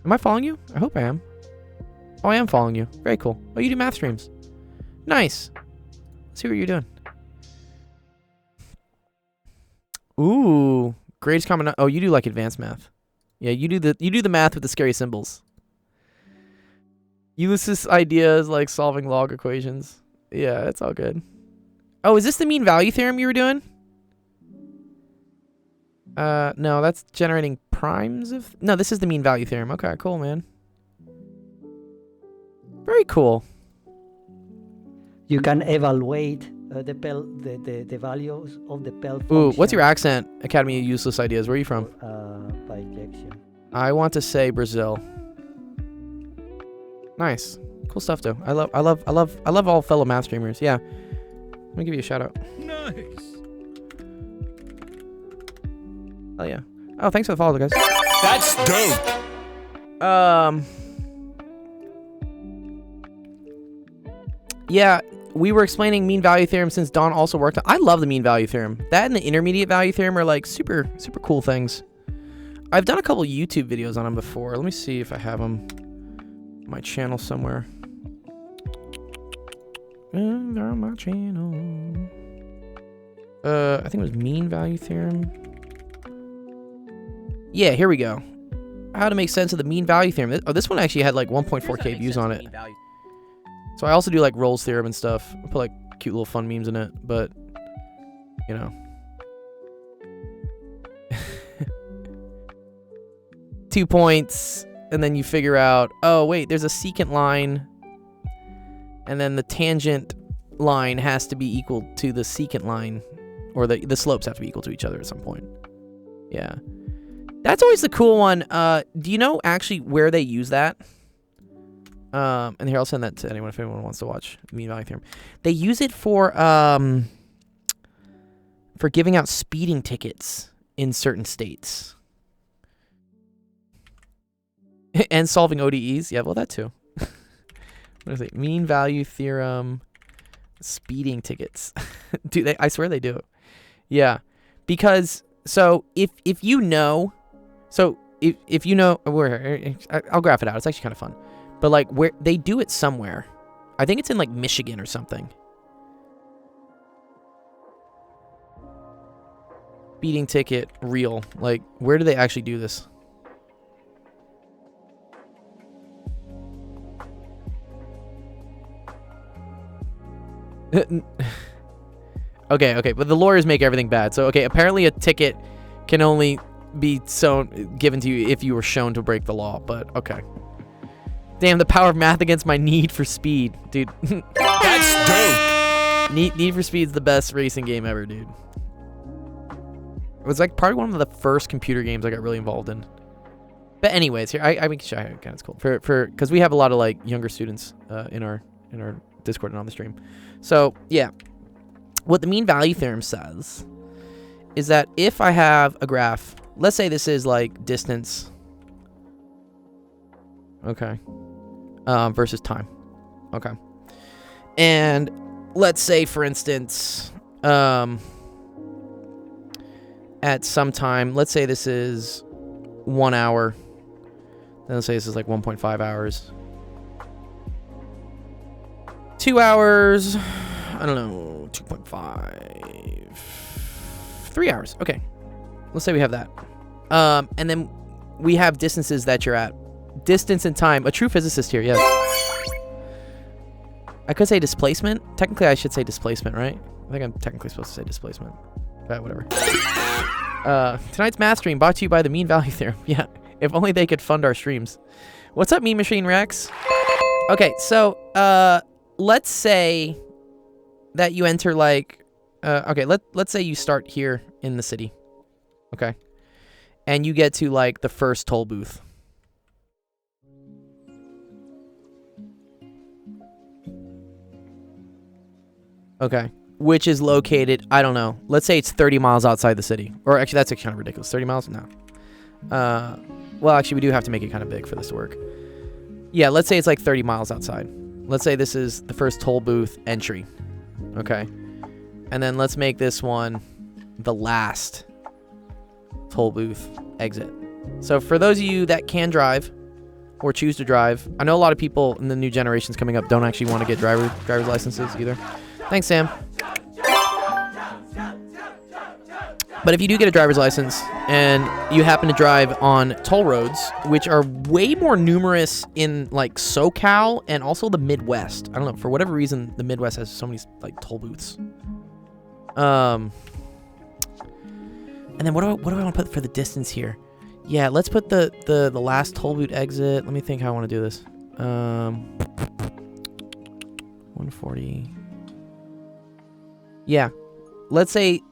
Am I following you? I hope I am. Oh, I am following you. Very cool. Oh, you do math streams. Nice. Let's see what you're doing. Ooh, greatest common. Oh, you do like advanced math. Yeah, you do the math with the scary symbols. Ulysses ideas like solving log equations. Yeah, it's all good. Oh, is this the mean value theorem you were doing? No, that's generating primes of... No, this is the mean value theorem. Okay, cool, man. Very cool. You can evaluate the values of the Pell function. Ooh, what's your accent? Academy of Useless Ideas. Where are you from? Bijection. I want to say Brazil. Nice, cool stuff, though. I love all fellow math streamers. Yeah, let me give you a shout out. Nice. Oh yeah. Oh, thanks for the follow, guys. That's dope. Yeah, we were explaining mean value theorem since Don also worked on. I love the mean value theorem. That and the intermediate value theorem are like super cool things. I've done a couple YouTube videos on them before. Let me see if I have them on my channel somewhere. They're on my channel. I think it was mean value theorem. Yeah, here we go. How to make sense of the mean value theorem. Oh, this one actually had like 1.4k views on it. So I also do like Rolle's theorem and stuff. I put like cute little fun memes in it, but you know. 2 points, and then you figure out, oh wait, there's a secant line, and then the tangent line has to be equal to the secant line, or the slopes have to be equal to each other at some point. Yeah. That's always the cool one. Do you know actually where they use that? And here, I'll send that to anyone if anyone wants to watch mean value theorem. They use it for giving out speeding tickets in certain states. And solving ODEs. Yeah, well, that too. What is it? Mean value theorem, speeding tickets. Dude, I swear they do. Yeah. Because, so, if you know... So, if you know... I'll graph it out. It's actually kind of fun. But, like, where they do it somewhere. I think it's in, like, Michigan or something. Speeding ticket, real. Like, where do they actually do this? Okay, but the lawyers make everything bad. So, okay, apparently a ticket can only be given to you if you were shown to break the law, but okay. Damn, the power of math against my need for speed, dude. That's dope. Need for Speed's the best racing game ever, dude. It was like probably one of the first computer games I got really involved in. But anyways, here I can show you kind of cool because we have a lot of like younger students in our Discord and on the stream. So yeah, what the mean value theorem says is that if I have a graph, let's say this is like distance, okay, versus time, okay, and let's say for instance, at some time, let's say this is 1 hour, then let's say this is like 1.5 hours. 2 hours, I don't know, 2.5, 3 hours, okay. Let's say we have that. And then we have distances that you're at. Distance and time, a true physicist here, yes. I could say displacement. Technically, I should say displacement, right? I think I'm technically supposed to say displacement. But whatever. Tonight's math stream brought to you by the mean value theorem. Yeah, if only they could fund our streams. What's up, Mean Machine Rex? Okay, so, let's say that you enter like, okay, let's say you start here in the city, okay, and you get to like the first toll booth. Okay, which is located, I don't know, let's say it's 30 miles outside the city, or actually that's kind of ridiculous. 30 miles? No. Well, actually, we do have to make it kind of big for this to work. Yeah, let's say it's like 30 miles outside. Let's say this is the first toll booth entry. Okay. And then let's make this one the last toll booth exit. So for those of you that can drive or choose to drive, I know a lot of people in the new generations coming up don't actually want to get driver's licenses either. Thanks, Sam. But if you do get a driver's license and you happen to drive on toll roads, which are way more numerous in like SoCal and also the Midwest. I don't know, for whatever reason, the Midwest has so many like toll booths. And then what do I want to put for the distance here? Yeah, let's put the last toll booth exit. Let me think how I want to do this. 140. Yeah. Let's say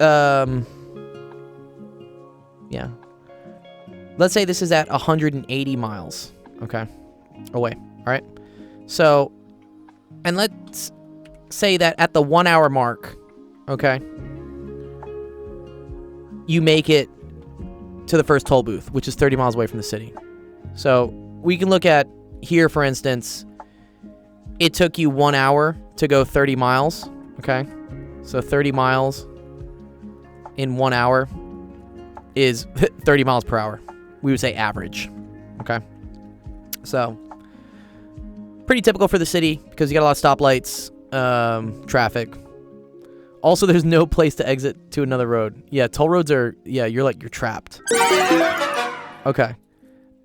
yeah. Let's say this is at 180 miles, okay, away, all right? So, and let's say that at the 1 hour mark, okay, you make it to the first toll booth, which is 30 miles away from the city. So we can look at here, for instance, it took you 1 hour to go 30 miles, okay? So 30 miles in 1 hour is 30 miles per hour. We would say average, okay? So, pretty typical for the city because you got a lot of stoplights, traffic. Also, there's no place to exit to another road. Yeah, toll roads are, you're trapped. Okay.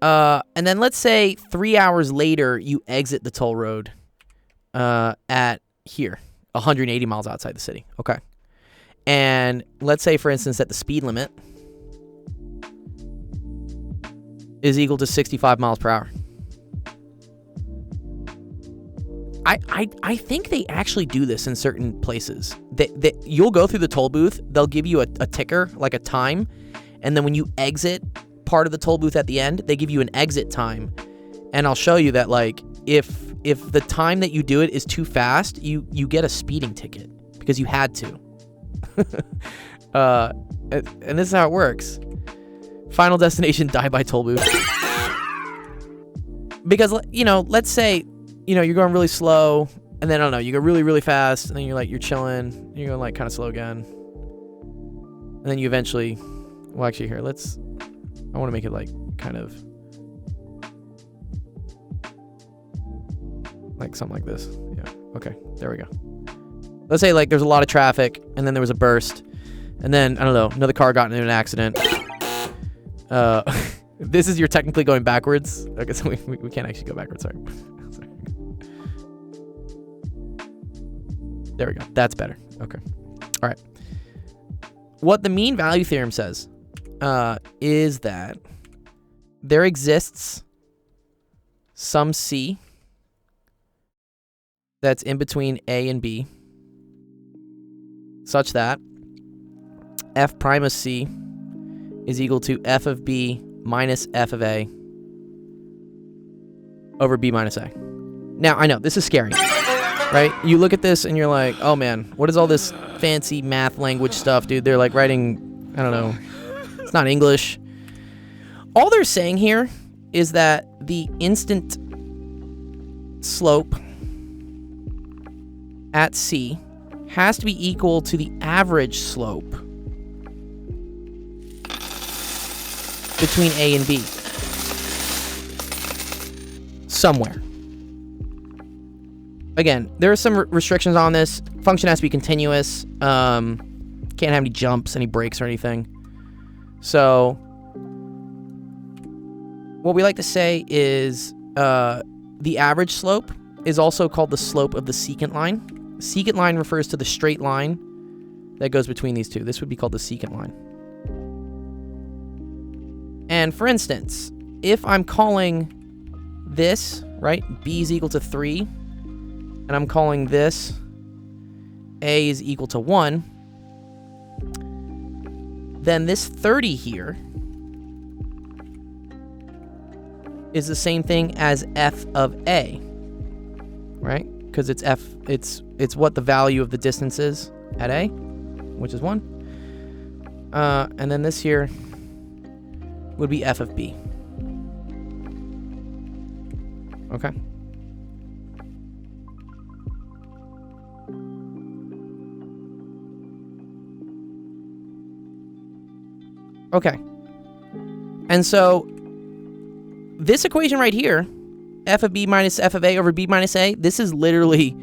And then let's say 3 hours later, you exit the toll road at here, 180 miles outside the city, okay? And let's say, for instance, that the speed limit is equal to 65 miles per hour. I think they actually do this in certain places. You'll go through the toll booth, they'll give you a ticker, like a time, and then when you exit part of the toll booth at the end, they give you an exit time. And I'll show you that, like, if the time that you do it is too fast, you get a speeding ticket because you had to. And this is how it works. Final destination, die by toll booth. Because, let's say, you're going really slow, and then, I don't know, you go really, really fast, and then you're chilling, and you're going, like, kind of slow again. And then you eventually, well, actually, here, I want to make it, like, kind of, like, something like this. Yeah, okay, there we go. Let's say, like, there's a lot of traffic, and then there was a burst, and then, I don't know, another car got into an accident. This is you're technically going backwards. Okay, so we can't actually go backwards. Sorry. There we go. That's better. Okay. All right. What the mean value theorem says is that there exists some C that's in between A and B such that f prime of C is equal to f of B minus f of A over B minus A. Now, I know, this is scary, right? You look at this and you're like, oh man, what is all this fancy math language stuff, dude? They're like writing, I don't know, it's not English. All they're saying here is that the instant slope at C has to be equal to the average slope between A and B. Somewhere. Again, there are some restrictions on this. Function has to be continuous. Can't have any jumps, any breaks, or anything. So, what we like to say is the average slope is also called the slope of the secant line. Secant line refers to the straight line that goes between these two. This would be called the secant line. And for instance, if I'm calling this, right, B is equal to 3, and I'm calling this A is equal to 1, then this 30 here is the same thing as f of A, right? Because it's f, it's what the value of the distance is at A, which is 1. And then this here would be f of b. Okay. Okay. And so this equation right here, f of b minus f of a over b minus a, this is literally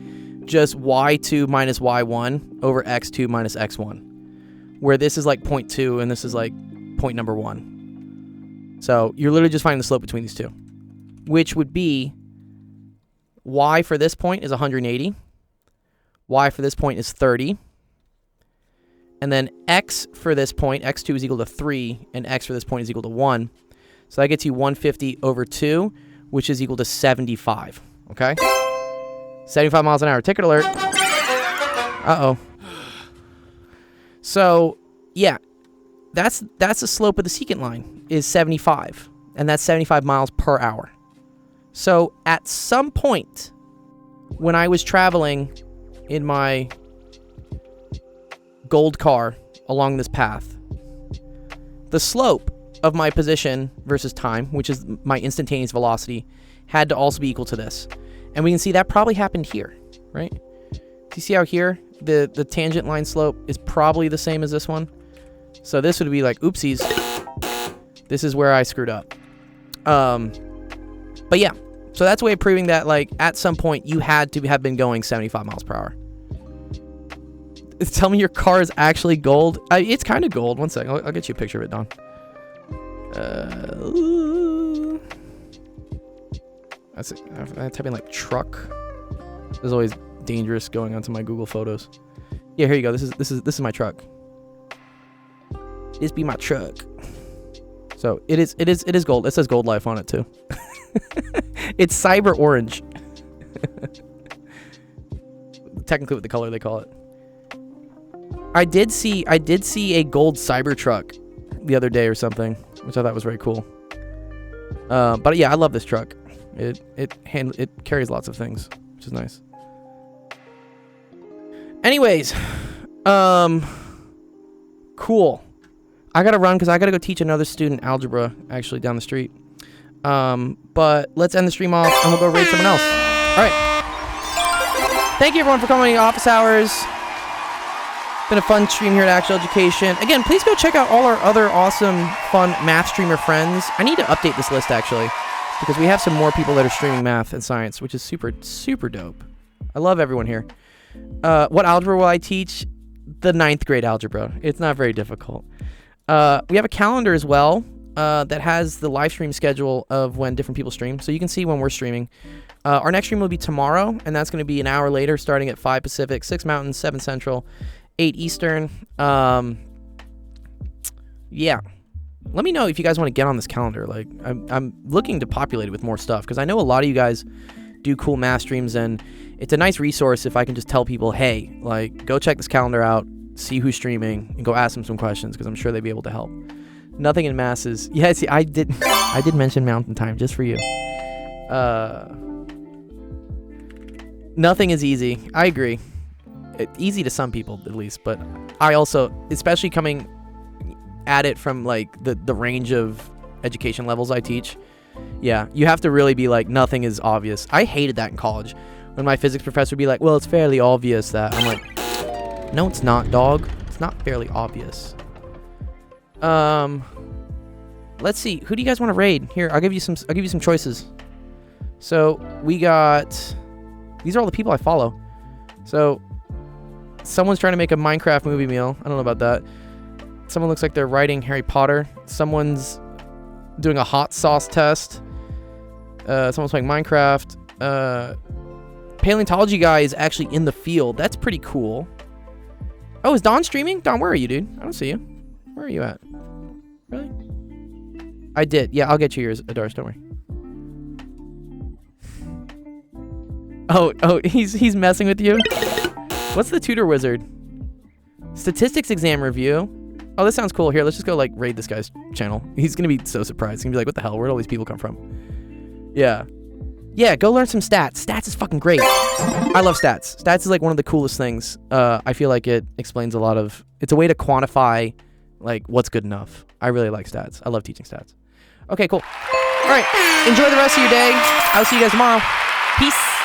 just y2 minus y1 over x2 minus x1, where this is like 0.2 and this is like point number 1. So you're literally just finding the slope between these two, which would be y for this point is 180, y for this point is 30, and then x for this point, x2 is equal to 3, and x for this point is equal to 1. So that gets you 150 over 2, which is equal to 75, okay? 75 miles an hour. Ticket alert. Uh-oh. So, yeah, that's the slope of the secant line, is 75, and that's 75 miles per hour. So at some point, when I was traveling in my gold car along this path, the slope of my position versus time, which is my instantaneous velocity, had to also be equal to this. And we can see that probably happened here, right? Do you see how here the tangent line slope is probably the same as this one? So this would be like, oopsies, this is where I screwed up. But yeah, so that's a way of proving that, like, at some point you had to have been going 75 miles per hour. Tell me your car is actually gold. It's kind of gold. One second. I'll get you a picture of it, Don. I type in like truck. This is always dangerous going onto my Google Photos. Yeah, here you go. This is my truck. This be my truck. So it is gold. It says Gold Life on it too. It's cyber orange. Technically what the color they call it. I did see a gold Cybertruck the other day or something, which I thought was very cool. But yeah, I love this truck. It carries lots of things, which is nice. Anyways, cool. I gotta run because I gotta go teach another student algebra actually down the street. But let's end the stream off and we'll go raid someone else. All right. Thank you everyone for coming to Office Hours. Been a fun stream here at Actual Education. Again, please go check out all our other awesome, fun math streamer friends. I need to update this list, actually, because we have some more people that are streaming math and science, which is super, super dope. I love everyone here. What algebra will I teach? The 9th grade algebra. It's not very difficult. We have a calendar as well that has the live stream schedule of when different people stream, so you can see when we're streaming. Our next stream will be tomorrow, and that's going to be an hour later, starting at 5 Pacific, 6 Mountain, 7 Central, 8 Eastern. Yeah. Let me know if you guys want to get on this calendar. Like, I'm looking to populate it with more stuff, because I know a lot of you guys do cool math streams, and it's a nice resource if I can just tell people, hey, like, go check this calendar out, see who's streaming, and go ask them some questions, because I'm sure they'd be able to help. Nothing in masses. Yeah, see, I did mention Mountain Time just for you. Nothing is easy. I agree. Easy to some people, at least, but I also, especially coming at it from, like, the range of education levels I teach, yeah, you have to really be like, nothing is obvious. I hated that in college, when my physics professor would be like, well, it's fairly obvious that. I'm like, no, it's not, dog. It's not fairly obvious. Let's see. Who do you guys want to raid? Here, I'll give you some choices. So we got, these are all the people I follow. So someone's trying to make a Minecraft movie meal. I don't know about that. Someone looks like they're writing Harry Potter. Someone's doing a hot sauce test. Someone's playing Minecraft. Paleontology guy is actually in the field. That's pretty cool. Oh, is Don streaming? Don, where are you, dude? I don't see you. Where are you at? Really? I did. Yeah, I'll get you yours, Adars. Don't worry. Oh, he's messing with you? What's the tutor wizard? Statistics exam review. Oh, this sounds cool. Here, let's just go, like, raid this guy's channel. He's gonna be so surprised. He's gonna be like, what the hell? Where'd all these people come from? Yeah. Yeah, go learn some stats. Stats is fucking great. I love stats. Stats is, like, one of the coolest things. I feel like it explains a lot of... It's a way to quantify, like, what's good enough. I really like stats. I love teaching stats. Okay, cool. All right. Enjoy the rest of your day. I'll see you guys tomorrow. Peace.